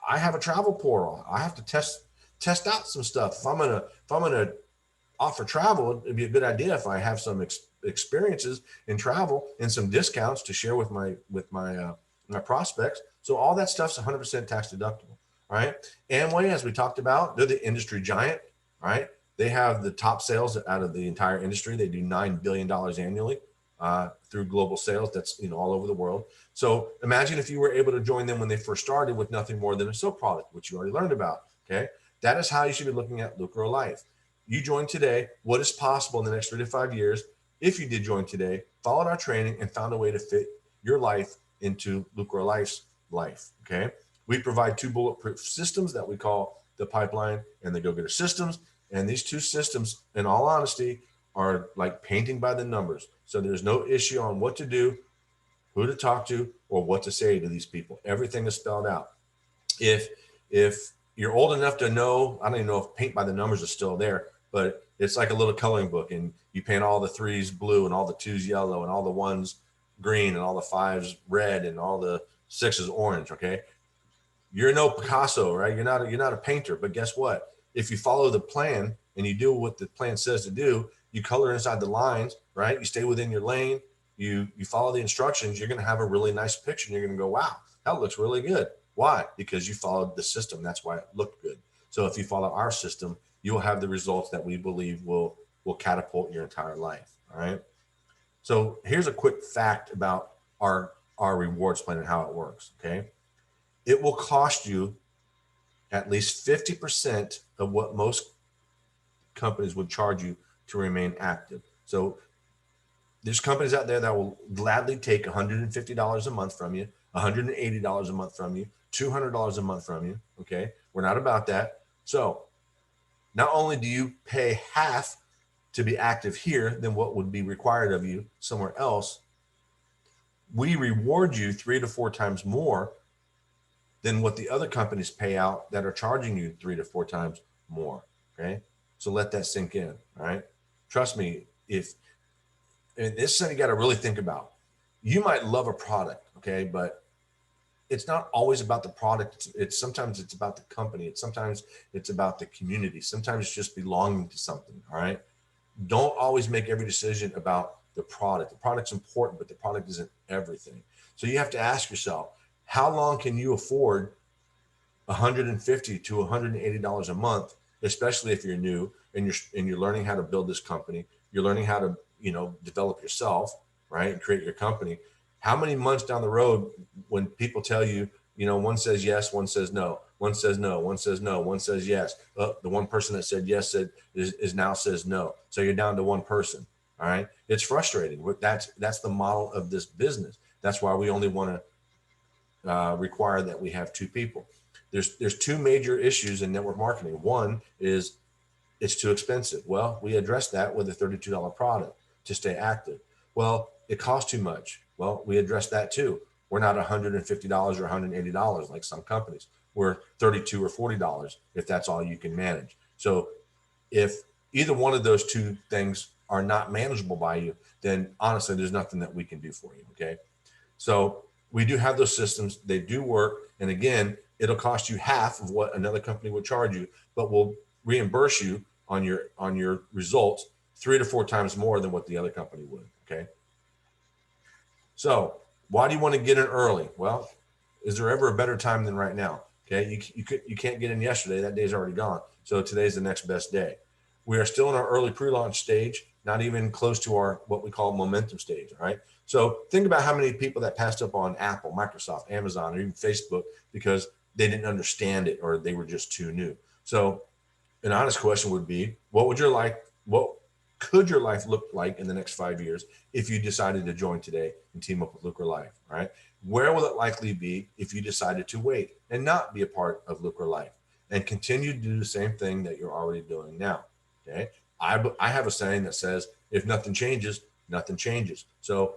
I have a travel portal. I have to test out some stuff. If I'm gonna offer travel, it'd be a good idea if I have some experiences in travel and some discounts to share with my prospects. So all that stuff's 100% tax deductible. All right. Amway, as we talked about, they're the industry giant. All right. They have the top sales out of the entire industry. They do $9 billion annually. Through global sales, that's all over the world. So imagine if you were able to join them when they first started with nothing more than a soap product, which you already learned about. Okay, that is how you should be looking at LUCRO Life. You join today. What is possible in the next 3 to 5 years? If you did join today, followed our training, and found a way to fit your life into LUCRO Life's life. Okay, we provide 2 bulletproof systems that we call the pipeline and the go-getter systems. And these 2 systems, in all honesty, are like painting by the numbers. So there's no issue on what to do, who to talk to, or what to say to these people. Everything is spelled out. If you're old enough to know, I don't even know if paint by the numbers is still there, but it's like a little coloring book, and you paint all the 3s blue and all the 2s yellow and all the 1s green and all the 5s red and all the 6s orange. Okay. You're no Picasso, right? You're not a painter, but guess what? If you follow the plan and you do what the plan says to do, you color inside the lines, right? You stay within your lane. You follow the instructions. You're going to have a really nice picture. And you're going to go, wow, that looks really good. Why? Because you followed the system. That's why it looked good. So if you follow our system, you will have the results that we believe will catapult your entire life. All right. So here's a quick fact about our rewards plan and how it works. Okay. It will cost you at least 50% of what most companies would charge you to remain active. So there's companies out there that will gladly take $150 a month from you, $180 a month from you, $200 a month from you. Okay. We're not about that. So not only do you pay half to be active here than what would be required of you somewhere else, we reward you 3 to 4 times more than what the other companies pay out that are charging you 3 to 4 times more. Okay. So let that sink in. All right. Trust me, and this is something you got to really think about. You might love a product, okay, but it's not always about the product. Sometimes it's about the company. Sometimes it's about the community. Sometimes it's just belonging to something. All right. Don't always make every decision about the product. The product's important, but the product isn't everything. So you have to ask yourself, how long can you afford $150 to $180 a month, especially if you're new and you're learning how to build this company, you're learning how to, develop yourself, right? And create your company. How many months down the road, when people tell you, one says yes, one says no, one says no, one says no, one says yes. The one person that said yes is now says no. So you're down to one person. All right. It's frustrating. That's the model of this business. That's why we only want to require that we have 2 people. There's 2 major issues in network marketing. One is it's too expensive. Well, we address that with a $32 product to stay active. Well, it costs too much. Well, we address that too. We're not $150 or $180 like some companies. We're $32 or $40 if that's all you can manage. So if either one of those two things are not manageable by you, then honestly, there's nothing that we can do for you. Okay. So we do have those systems. They do work. And again, it'll cost you half of what another company would charge you, but we'll reimburse you on your results 3 to 4 times more than what the other company would. Okay. So why do you want to get in early? Well, is there ever a better time than right now? Okay. You can't get in yesterday. That day's already gone. So today's the next best day. We are still in our early pre-launch stage, not even close to our what we call momentum stage. All right. So think about how many people that passed up on Apple, Microsoft, Amazon, or even Facebook because they didn't understand it or they were just too new. So an honest question would be, what could your life look like in the next 5 years if you decided to join today and team up with LUCRO Life? All right. Where will it likely be if you decided to wait and not be a part of LUCRO Life and continue to do the same thing that you're already doing now? Okay. I have a saying that says, if nothing changes, nothing changes. So,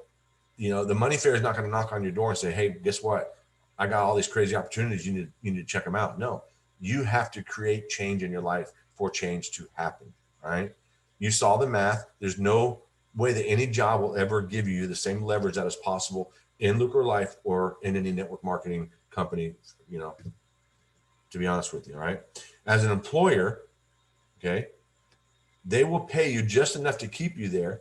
the money fair is not going to knock on your door and say, hey, guess what? I got all these crazy opportunities. You need to check them out. No, you have to create change in your life for change to happen. All right. You saw the math. There's no way that any job will ever give you the same leverage that is possible in LUCRO Life or in any network marketing company, to be honest with you. All right. As an employer, okay, they will pay you just enough to keep you there.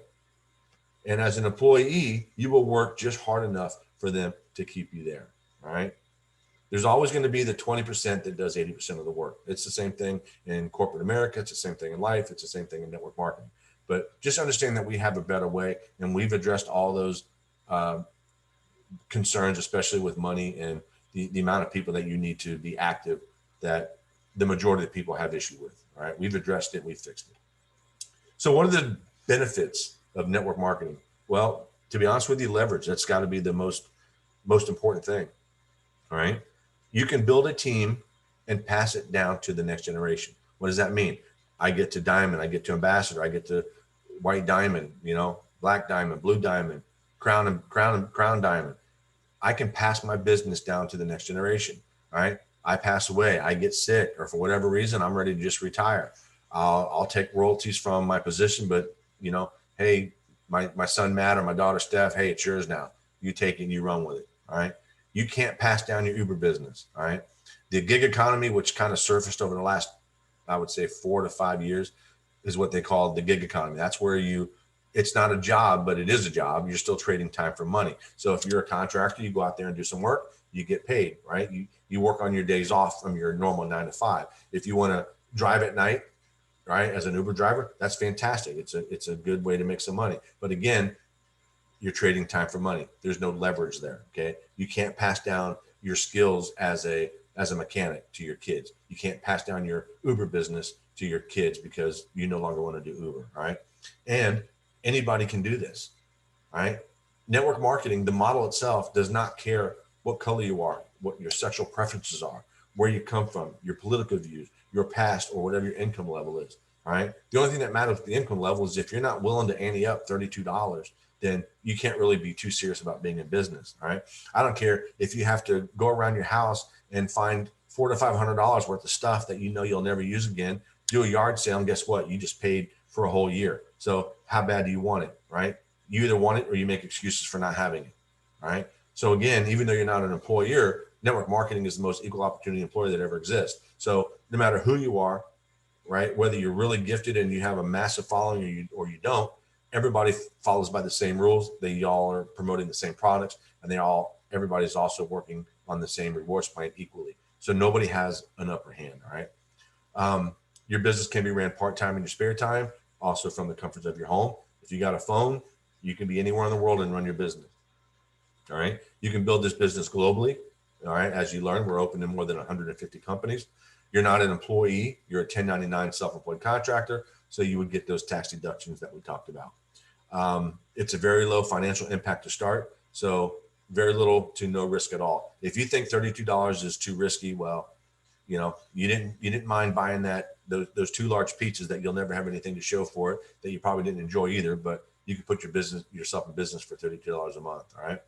And as an employee, you will work just hard enough for them to keep you there. All right. There's always going to be the 20% that does 80% of the work. It's the same thing in corporate America. It's the same thing in life. It's the same thing in network marketing. But just understand that we have a better way, and we've addressed all those concerns, especially with money and the amount of people that you need to be active that the majority of the people have issue with. All right. We've addressed it. We've fixed it. So what are the benefits of network marketing? Well, to be honest with you, leverage. That's got to be the most important thing. All right. You can build a team and pass it down to the next generation. What does that mean? I get to diamond, I get to ambassador, I get to white diamond, black diamond, blue diamond, crown diamond. I can pass my business down to the next generation. All right. I pass away, I get sick, or for whatever reason, I'm ready to just retire. I'll take royalties from my position, but hey, my son Matt or my daughter Steph, hey, it's yours now. You take it and you run with it. All right. You can't pass down your Uber business. All right. The gig economy, which kind of surfaced over the last, I would say 4 to 5 years, is what they call the gig economy. That's where it's not a job, but it is a job. You're still trading time for money. So if you're a contractor, you go out there and do some work, you get paid, right? You work on your days off from your normal 9 to 5. If you want to drive at night, right, as an Uber driver, that's fantastic. It's a good way to make some money. But again, you're trading time for money. There's no leverage there. Okay. You can't pass down your skills as a mechanic to your kids. You can't pass down your Uber business to your kids because you no longer want to do Uber. All right. And anybody can do this. All right. Network marketing, the model itself does not care what color you are, what your sexual preferences are, where you come from, your political views, your past, or whatever your income level is. All right. The only thing that matters with the income level is if you're not willing to ante up $32, then you can't really be too serious about being in business. All right. I don't care if you have to go around your house and find $400 to $500 worth of stuff that you'll never use again, do a yard sale, and guess what? You just paid for a whole year. So how bad do you want it? Right. You either want it or you make excuses for not having it. All right. So again, even though you're not an employer, network marketing is the most equal opportunity employer that ever exists. So no matter who you are, right, whether you're really gifted and you have a massive following or you don't, everybody follows by the same rules. They all are promoting the same products, and everybody's also working on the same rewards plan equally. So nobody has an upper hand. All right. Your business can be ran part-time in your spare time, also from the comforts of your home. If you got a phone, you can be anywhere in the world and run your business. All right. You can build this business globally. All right. As you learn, we're open in more than 150 companies. You're not an employee. You're a 1099 self-employed contractor. So you would get those tax deductions that we talked about. It's a very low financial impact to start. So very little to no risk at all. If you think $32 is too risky, well, you didn't mind buying those 2 large pizzas that you'll never have anything to show for it, that you probably didn't enjoy either, but you can put yourself in business for $32 a month. All right.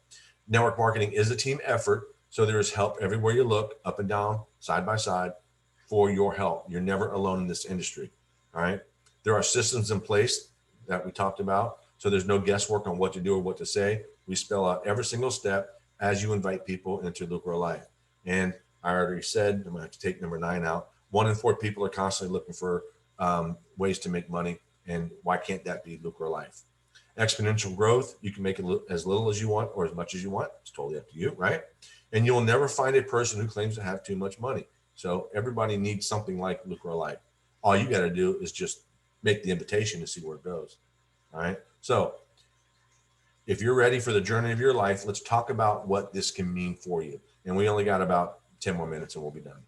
Network marketing is a team effort. So there is help everywhere you look, up and down, side by side, for your help. You're never alone in this industry. All right. There are systems in place that we talked about. So there's no guesswork on what to do or what to say. We spell out every single step as you invite people into LUCRO Life. And I already said, I'm going to have to take number 9 out. 1 in 4 people are constantly looking for ways to make money. And why can't that be LUCRO Life? Exponential growth, you can make it as little as you want or as much as you want. It's totally up to you, right? And you'll never find a person who claims to have too much money. So everybody needs something like LUCRO Life. All you got to do is just make the invitation to see where it goes. All right. So if you're ready for the journey of your life, let's talk about what this can mean for you. And we only got about 10 more minutes and we'll be done.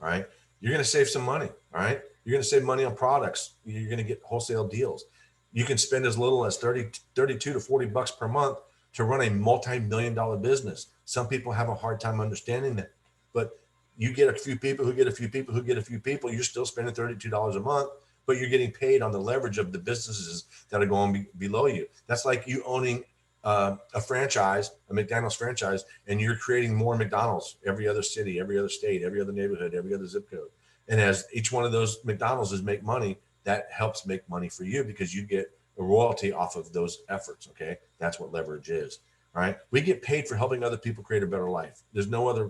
All right. You're going to save some money. All right. You're going to save money on products. You're going to get wholesale deals. You can spend as little as 32 to 40 bucks per month to run a multi-million-dollar business. Some people have a hard time understanding that, but you get a few people who get a few people who get a few people, you're still spending $32 a month, but you're getting paid on the leverage of the businesses that are going below you. That's like you owning a franchise, a McDonald's franchise, and you're creating more McDonald's every other city, every other state, every other neighborhood, every other zip code. And as each one of those McDonald's make money, that helps make money for you because you get a royalty off of those efforts. Okay. That's what leverage is. All right. We get paid for helping other people create a better life. There's no other,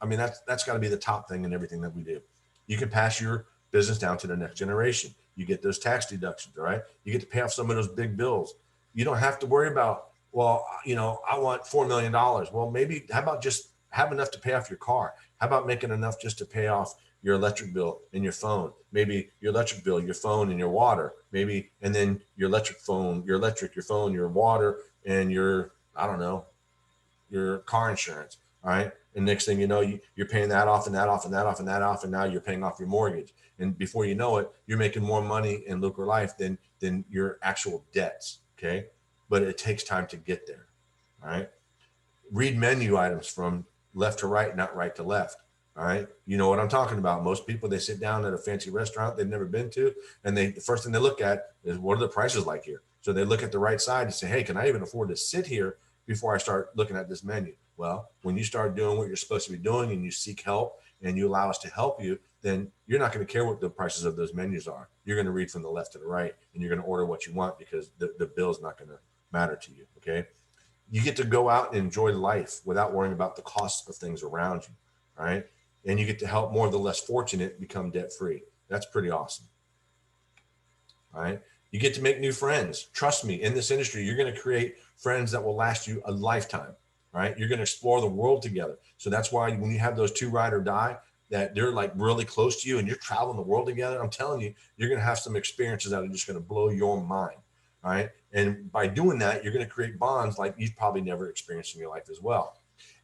I mean, that's got to be the top thing in everything that we do. You can pass your business down to the next generation. You get those tax deductions. All right. You get to pay off some of those big bills. You don't have to worry about, well, I want $4 million. Well, maybe how about just have enough to pay off your car? How about making enough just to pay off your electric bill and your phone, maybe your electric bill, your phone and your water, maybe, and then your phone, your water, and your car insurance. All right. And next thing you know, you're paying that off and that off and that off and that off. And now you're paying off your mortgage. And before you know it, you're making more money in LUCRO Life than your actual debts. Okay. But it takes time to get there. All right. Read menu items from left to right, not right to left. All right. You know what I'm talking about. Most people, they sit down at a fancy restaurant they've never been to. And the first thing they look at is, what are the prices like here? So they look at the right side and say, hey, can I even afford to sit here before I start looking at this menu? Well, when you start doing what you're supposed to be doing and you seek help and you allow us to help you, then you're not going to care what the prices of those menus are. You're going to read from the left to the right and you're going to order what you want because the bill is not going to matter to you. Okay. You get to go out and enjoy life without worrying about the cost of things around you. All right. And you get to help more of the less fortunate become debt free. That's pretty awesome. All right. You get to make new friends. Trust me, in this industry, you're going to create friends that will last you a lifetime. All right. You're going to explore the world together. So that's why when you have those 2 ride or die that they're like really close to you and you're traveling the world together, I'm telling you, you're going to have some experiences that are just going to blow your mind. All right. And by doing that, you're going to create bonds like you've probably never experienced in your life as well.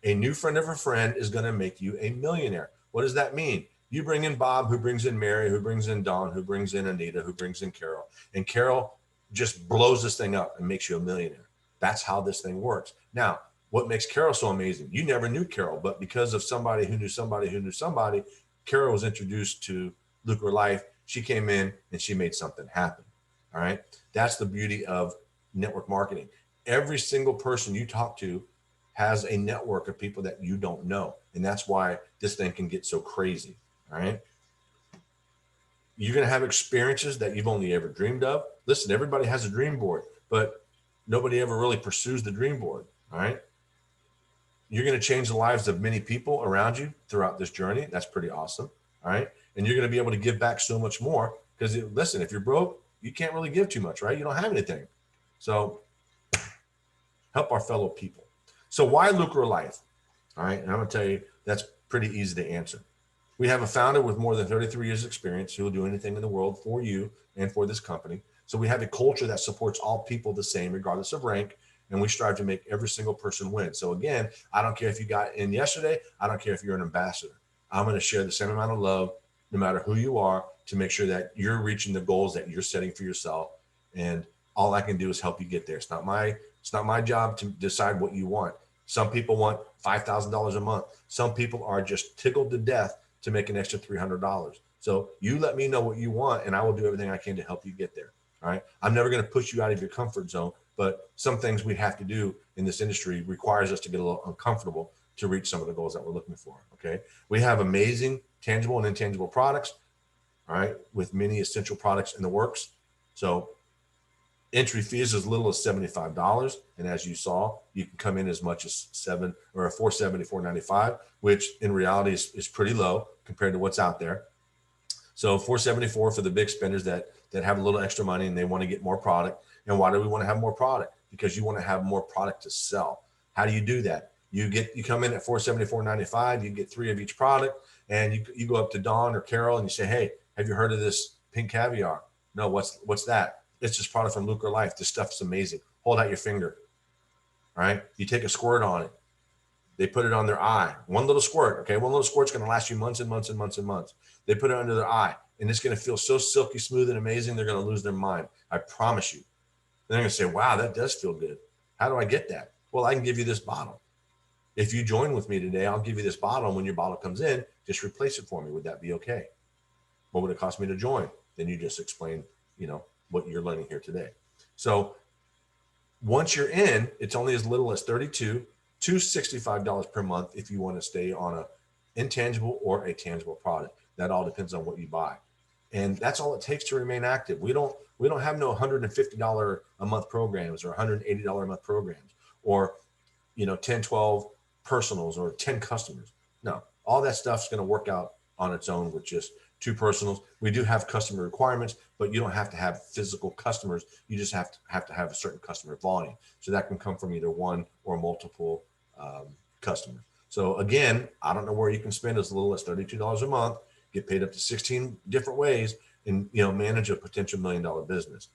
A new friend of a friend is going to make you a millionaire. What does that mean? You bring in Bob, who brings in Mary, who brings in Dawn, who brings in Anita, who brings in Carol. And Carol just blows this thing up and makes you a millionaire. That's how this thing works. Now, what makes Carol so amazing? You never knew Carol, but because of somebody who knew somebody who knew somebody, Carol was introduced to LUCRO Life. She came in and she made something happen. All right. That's the beauty of network marketing. Every single person you talk to has a network of people that you don't know. And that's why this thing can get so crazy. All right. You're going to have experiences that you've only ever dreamed of. Listen, everybody has a dream board, but nobody ever really pursues the dream board. All right. You're going to change the lives of many people around you throughout this journey. That's pretty awesome. All right. And you're going to be able to give back so much more because listen, if you're broke, you can't really give too much, right? You don't have anything. So help our fellow people. So why LUCRO Life? All right. And I'm going to tell you, that's pretty easy to answer. We have a founder with more than 33 years experience who will do anything in the world for you and for this company. So we have a culture that supports all people the same, regardless of rank. And we strive to make every single person win. So again, I don't care if you got in yesterday. I don't care if you're an ambassador. I'm going to share the same amount of love, no matter who you are, to make sure that you're reaching the goals that you're setting for yourself. And all I can do is help you get there. It's not my job to decide what you want. Some people want $5,000 a month. Some people are just tickled to death to make an extra $300. So you let me know what you want and I will do everything I can to help you get there. All right. I'm never going to push you out of your comfort zone, but some things we have to do in this industry requires us to get a little uncomfortable to reach some of the goals that we're looking for. Okay. We have amazing tangible and intangible products, all right, with many essential products in the works. So entry fee is as little as $75. And as you saw, you can come in as much as $470, $495, which in reality is pretty low compared to what's out there. So $474 for the big spenders that have a little extra money and they want to get more product. And why do we want to have more product? Because you want to have more product to sell. How do you do that? You come in at $474.95, you get 3 of each product, and you go up to Dawn or Carol and you say, hey, have you heard of this pink caviar? No, what's that? It's this product from LUCRO Life. This stuff's amazing. Hold out your finger. All right. You take a squirt on it. They put it on their eye. One little squirt. Okay. One little squirt's going to last you months and months and months and months. They put it under their eye and it's going to feel so silky smooth and amazing. They're going to lose their mind. I promise you. They're going to say, wow, that does feel good. How do I get that? Well, I can give you this bottle. If you join with me today, I'll give you this bottle. And when your bottle comes in, just replace it for me. Would that be okay? What would it cost me to join? Then you just explain, what you're learning here today. So once you're in, it's only as little as $32 to $65 per month if you want to stay on a intangible or a tangible product. That all depends on what you buy. And that's all it takes to remain active. We don't have no $150 a month programs or $180 a month programs or 10, 12 personals or 10 customers. No, all that stuff's going to work out on its own with just 2 personals. We do have customer requirements, but you don't have to have physical customers. You just have to have a certain customer volume. So that can come from either one or multiple customers. So again, I don't know where you can spend as little as $32 a month, get paid up to 16 different ways, and manage a potential $1 million business.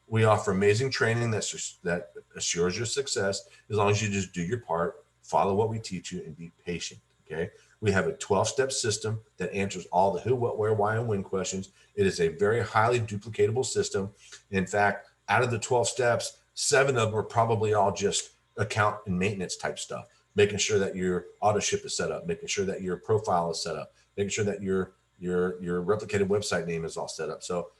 We offer amazing training that assures your success as long as you just do your part, follow what we teach you, and be patient. Okay. We have a 12-step system that answers all the who, what, where, why, and when questions. It is a very highly duplicatable system. In fact, out of the 12 steps, 7 of them are probably all just account and maintenance type stuff, making sure that your auto ship is set up, making sure that your profile is set up, making sure that your replicated website name is all set up. So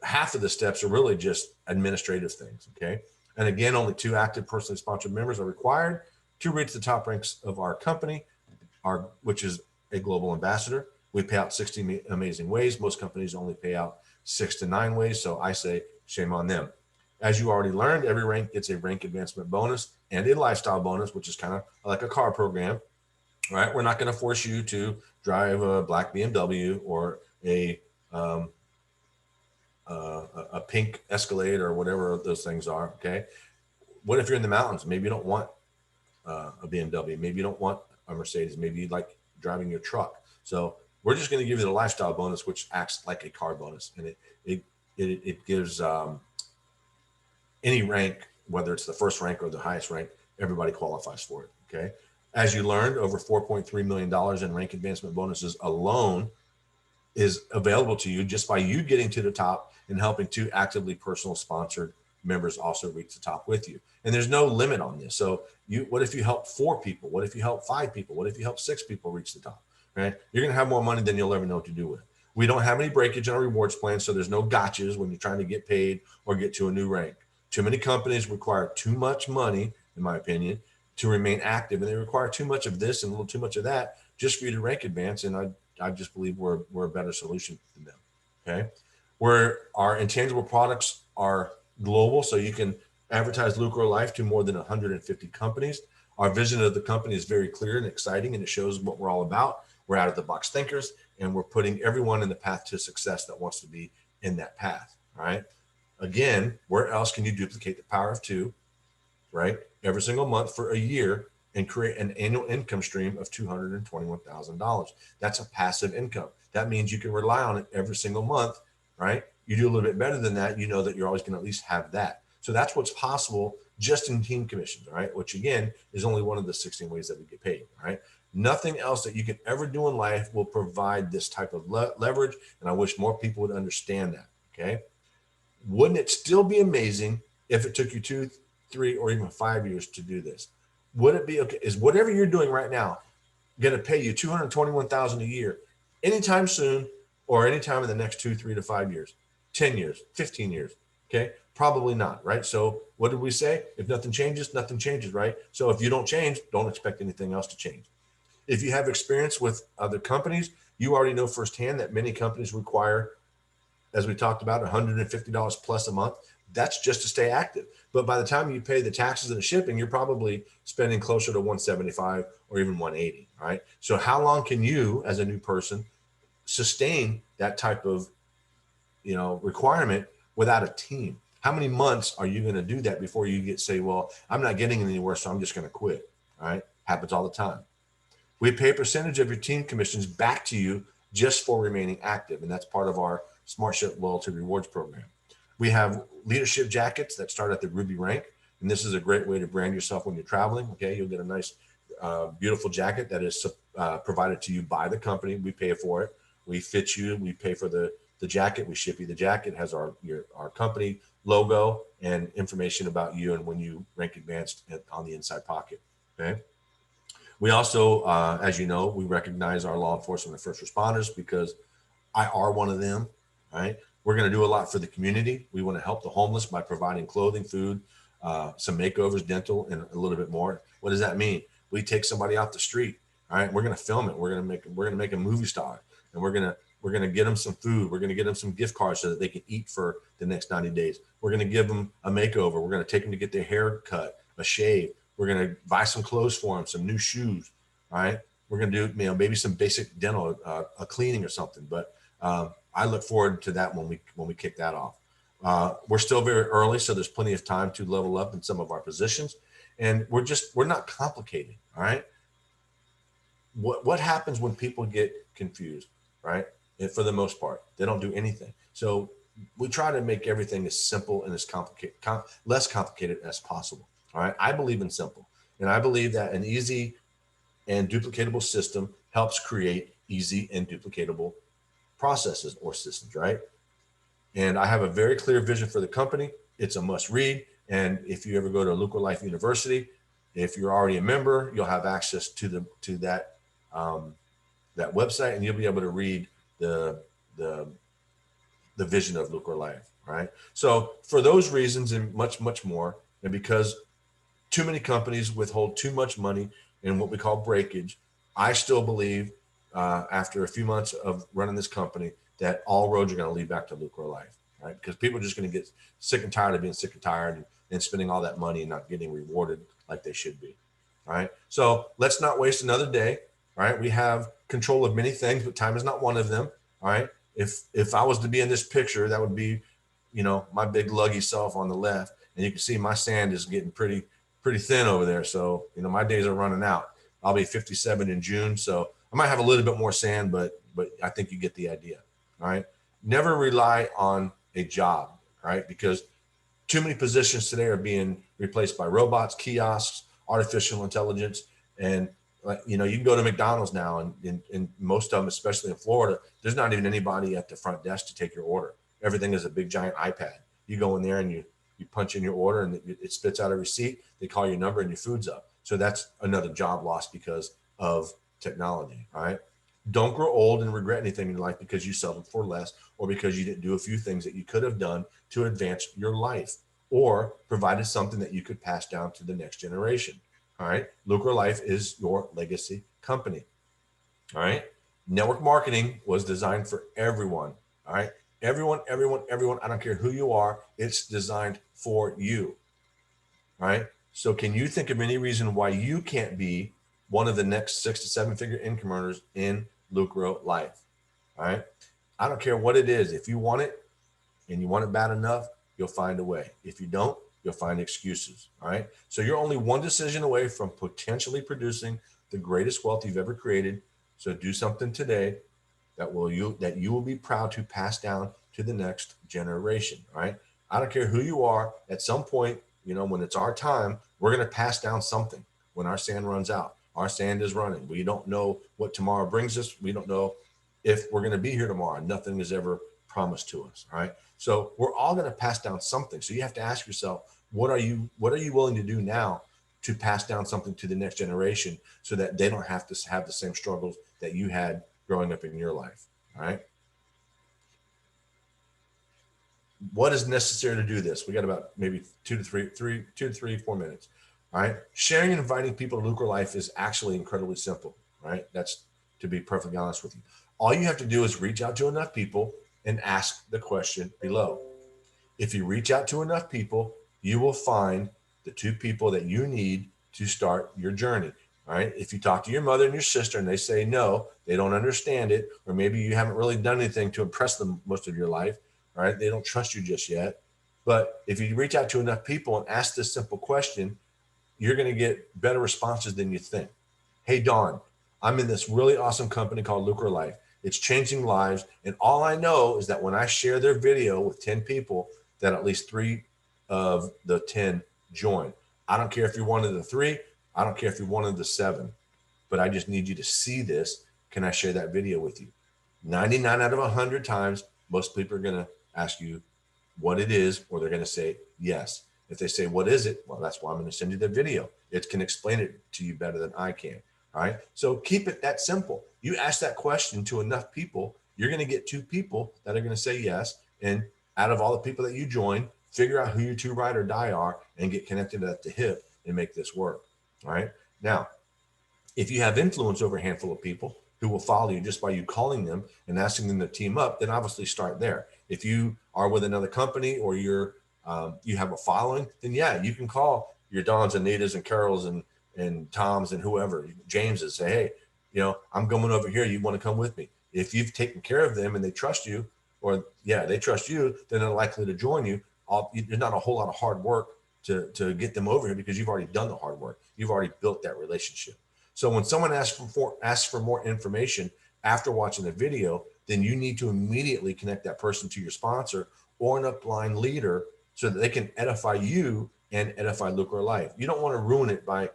half of the steps are really just administrative things. Okay. And again, only 2 active personally sponsored members are required to reach the top ranks of our company, which is a global ambassador. We pay out 60 amazing ways. Most companies only pay out 6 to 9 ways. So I say, shame on them. As you already learned, every rank gets a rank advancement bonus and a lifestyle bonus, which is kind of like a car program, right? We're not going to force you to drive a black BMW or a pink Escalade or whatever those things are. Okay. What if you're in the mountains? Maybe you don't want a BMW. Maybe you don't want a Mercedes. Maybe you like driving your truck. So we're just going to give you the lifestyle bonus, which acts like a car bonus. And it gives any rank, whether it's the first rank or the highest rank, everybody qualifies for it. Okay. As you learned, over $4.3 million in rank advancement bonuses alone is available to you just by you getting to the top and helping 2 actively personal sponsored members also reach the top with you. And there's no limit on this. So what if you help 4 people? What if you help 5 people? What if you help 6 people reach the top? Right? You're going to have more money than you'll ever know what to do with. We don't have any breakage in our rewards plan. So there's no gotchas when you're trying to get paid or get to a new rank. Too many companies require too much money, in my opinion, to remain active. And they require too much of this and a little too much of that just for you to rank advance. And I just believe we're a better solution than them. Okay. Where our intangible products are global, so you can advertise LUCRO Life to more than 150 companies. Our vision of the company is very clear and exciting, and it shows what we're all about. We're out of the box thinkers, and we're putting everyone in the path to success that wants to be in that path. All right. Again, where else can you duplicate the power of 2, right? Every single month for a year and create an annual income stream of $221,000. That's a passive income. That means you can rely on it every single month, right? You do a little bit better than that, you know that you're always going to at least have that. So that's what's possible just in team commissions, right? Which again is only one of the 16 ways that we get paid, right? Nothing else that you can ever do in life will provide this type of leverage. And I wish more people would understand that. Okay. Wouldn't it still be amazing if it took you 2, 3, or even 5 years to do this? Would it be okay? Is whatever you're doing right now going to pay you $221,000 a year anytime soon or anytime in the next 2, 3 to 5 years, 10 years, 15 years? Okay, probably not, right? So what did we say? If nothing changes, nothing changes, right? So if you don't change, don't expect anything else to change. If you have experience with other companies, you already know firsthand that many companies require, as we talked about, $150 plus a month. That's just to stay active. But by the time you pay the taxes and the shipping, you're probably spending closer to 175 or even 180. Right. So how long can you, as a new person, sustain that type of, requirement without a team? How many months are you going to do that before you say, well, I'm not getting anywhere, so I'm just going to quit? All right. Happens all the time. We pay a percentage of your team commissions back to you just for remaining active. And that's part of our Smart Ship Loyalty Rewards program. We have leadership jackets that start at the Ruby rank. And this is a great way to brand yourself when you're traveling. Okay. You'll get a nice, beautiful jacket that is provided to you by the company. We pay for it. We fit you. We pay for the jacket. We ship you the jacket. It has our company logo and information about you and when you rank advanced on the inside pocket. Okay. We also, as you know, we recognize our law enforcement and first responders because I are one of them, right? We're going to do a lot for the community. We want to help the homeless by providing clothing, food, some makeovers, dental, and a little bit more. What does that mean? We take somebody off the street, all right? We're going to film it. We're going to make a movie star, and we're going to get them some food. We're going to get them some gift cards so that they can eat for the next 90 days. We're going to give them a makeover. We're going to take them to get their hair cut, a shave. We're going to buy some clothes for them, some new shoes, all right? We're going to do, maybe some basic dental, a cleaning or something. But I look forward to that when we kick that off. We're still very early, so there's plenty of time to level up in some of our positions, and we're not complicated. All right. What happens when people get confused, right? And for the most part, they don't do anything. So we try to make everything as simple and as less complicated as possible. All right. I believe in simple, and I believe that an easy and duplicatable system helps create easy and duplicatable processes or systems, right? And I have a very clear vision for the company. It's a must read. And if you ever go to LUCRO Life University, if you're already a member, you'll have access to that that website, and you'll be able to read the vision of LUCRO Life. Right. So for those reasons and much more, and because too many companies withhold too much money in what we call breakage, I still believe after a few months of running this company that all roads are going to lead back to LUCRO Life, right? Because people are just going to get sick and tired of being sick and tired and spending all that money and not getting rewarded like they should be. All right. So let's not waste another day. All right. We have control of many things, but time is not one of them. All right. If I was to be in this picture, that would be, my big luggy self on the left. And you can see my sand is getting pretty thin over there. So, my days are running out. I'll be 57 in June. So I might have a little bit more sand, but I think you get the idea. All right. Never rely on a job, right? Because too many positions today are being replaced by robots, kiosks, artificial intelligence. And, you can go to McDonald's now and most of them, especially in Florida, there's not even anybody at the front desk to take your order. Everything is a big giant iPad. You go in there and you punch in your order and it spits out a receipt. They call your number and your food's up. So that's another job loss because of technology. All right. Don't grow old and regret anything in your life because you settled for less or because you didn't do a few things that you could have done to advance your life or provided something that you could pass down to the next generation. All right. LUCRO Life is your legacy company. All right. Network marketing was designed for everyone. All right. Everyone. I don't care who you are. It's designed for you. All right. So can you think of any reason why you can't be one of the next 6 to 7 figure income earners in LUCRO Life? All right. I don't care what it is. If you want it and you want it bad enough, you'll find a way. If you don't, you'll find excuses. All right. So you're only one decision away from potentially producing the greatest wealth you've ever created. So do something today that you will be proud to pass down to the next generation. All right. I don't care who you are. At some point, when it's our time, we're going to pass down something when our sand runs out. Our sand is running. We don't know what tomorrow brings us. We don't know if we're going to be here tomorrow. Nothing is ever promised to us. All right. So we're all going to pass down something. So you have to ask yourself, what are you willing to do now to pass down something to the next generation so that they don't have to have the same struggles that you had growing up in your life? All right. what is necessary to do this? We got about maybe 4 minutes. All right. Sharing and inviting people to LUCRO Life is actually incredibly simple. Right. That's, to be perfectly honest with you. All you have to do is reach out to enough people and ask the question below. If you reach out to enough people, you will find the 2 people that you need to start your journey. All right. If you talk to your mother and your sister and they say no, they don't understand it, or maybe you haven't really done anything to impress them most of your life. All right. They don't trust you just yet. But if you reach out to enough people and ask this simple question, you're going to get better responses than you think. Hey, Dawn, I'm in this really awesome company called LUCRO Life. It's changing lives. And all I know is that when I share their video with 10 people, that at least 3 of the 10 join. I don't care if you're one of the 3. I don't care if you're one of the 7. But I just need you to see this. Can I share that video with you? 99 out of 100 times, most people are going to ask you what it is, or they're going to say yes. If they say, what is it? Well, that's why I'm going to send you the video. It can explain it to you better than I can. All right. So keep it that simple. You ask that question to enough people, you're going to get 2 people that are going to say yes. And out of all the people that you join, figure out who your 2 ride or die are and get connected at the hip and make this work. All right. Now, if you have influence over a handful of people who will follow you just by you calling them and asking them to team up, then obviously start there. If you are with another company or you have a following, then yeah, you can call your Dons and Nitas and Carols and Toms and whoever, Jameses, say, hey, I'm going over here. You want to come with me? If you've taken care of them and they trust you, or they trust you, then they're likely to join you. There's not a whole lot of hard work to get them over here because you've already done the hard work. You've already built that relationship. So when someone asks for more information after watching the video, then you need to immediately connect that person to your sponsor or an upline leader so that they can edify you and edify LUCRO Life. You don't want to ruin it by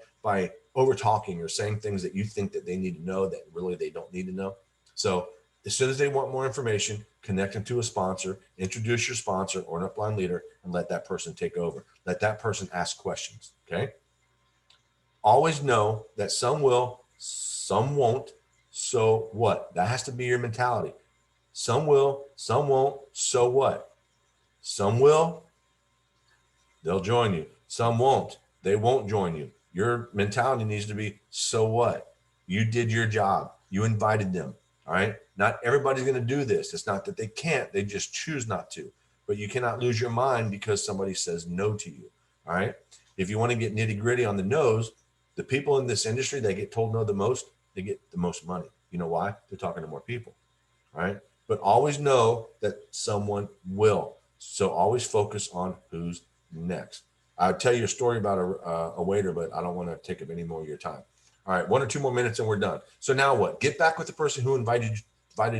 over talking or saying things that you think that they need to know that really they don't need to know. So as soon as they want more information, connect them to a sponsor, introduce your sponsor or an upline leader, and let that person take over. Let that person ask questions. Okay. Always know that some will, some won't. So what? That has to be your mentality. Some will, some won't. So what? Some will, they'll join you. Some won't, they won't join you. Your mentality needs to be, so what? You did your job. You invited them. All right. Not everybody's going to do this. It's not that they can't, they just choose not to. But you cannot lose your mind because somebody says no to you. All right. If you want to get nitty gritty on the no's, the people in this industry that get told no the most, they get the most money. You know why? They're talking to more people. All right. But always know that someone will. So always focus on who's next. I'll tell you a story about a waiter, but I don't want to take up any more of your time. All right, 1 or 2 more minutes and we're done. So now what? Get back with the person who invited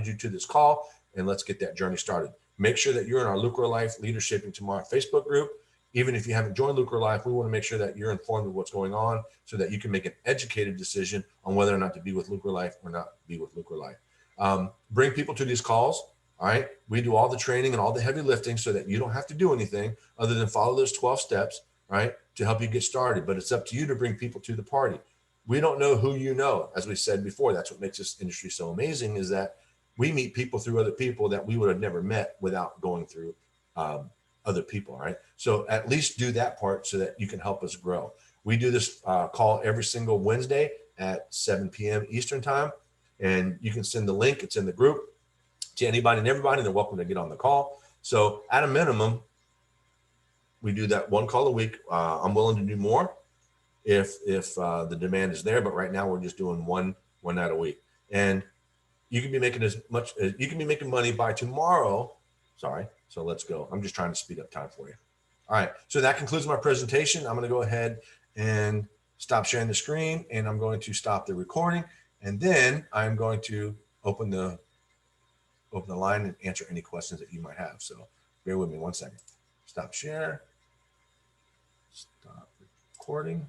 you to this call, and let's get that journey started. Make sure that you're in our LUCRO Life Leadershiping Tomorrow Facebook group. Even if you haven't joined LUCRO Life, we want to make sure that you're informed of what's going on so that you can make an educated decision on whether or not to be with LUCRO Life or not be with LUCRO Life. Bring people to these calls. All right. We do all the training and all the heavy lifting so that you don't have to do anything other than follow those 12 steps, right, to help you get started. But it's up to you to bring people to the party. We don't know who you know. As we said before, that's what makes this industry so amazing, is that we meet people through other people that we would have never met without going through other people. Right. So at least do that part so that you can help us grow. We do this call every single Wednesday at 7 p.m. Eastern time. And you can send the link. It's in the group to anybody and everybody. They're welcome to get on the call. So at a minimum, we do that 1 call a week. I'm willing to do more if the demand is there, but right now we're just doing one night a week. And you can be making you can be making money by tomorrow. Sorry. So let's go. I'm just trying to speed up time for you. All right. So that concludes my presentation. I'm going to go ahead and stop sharing the screen, and I'm going to stop the recording. And then I'm going to open the line and answer any questions that you might have. So bear with me 1 second. Stop share. Stop recording.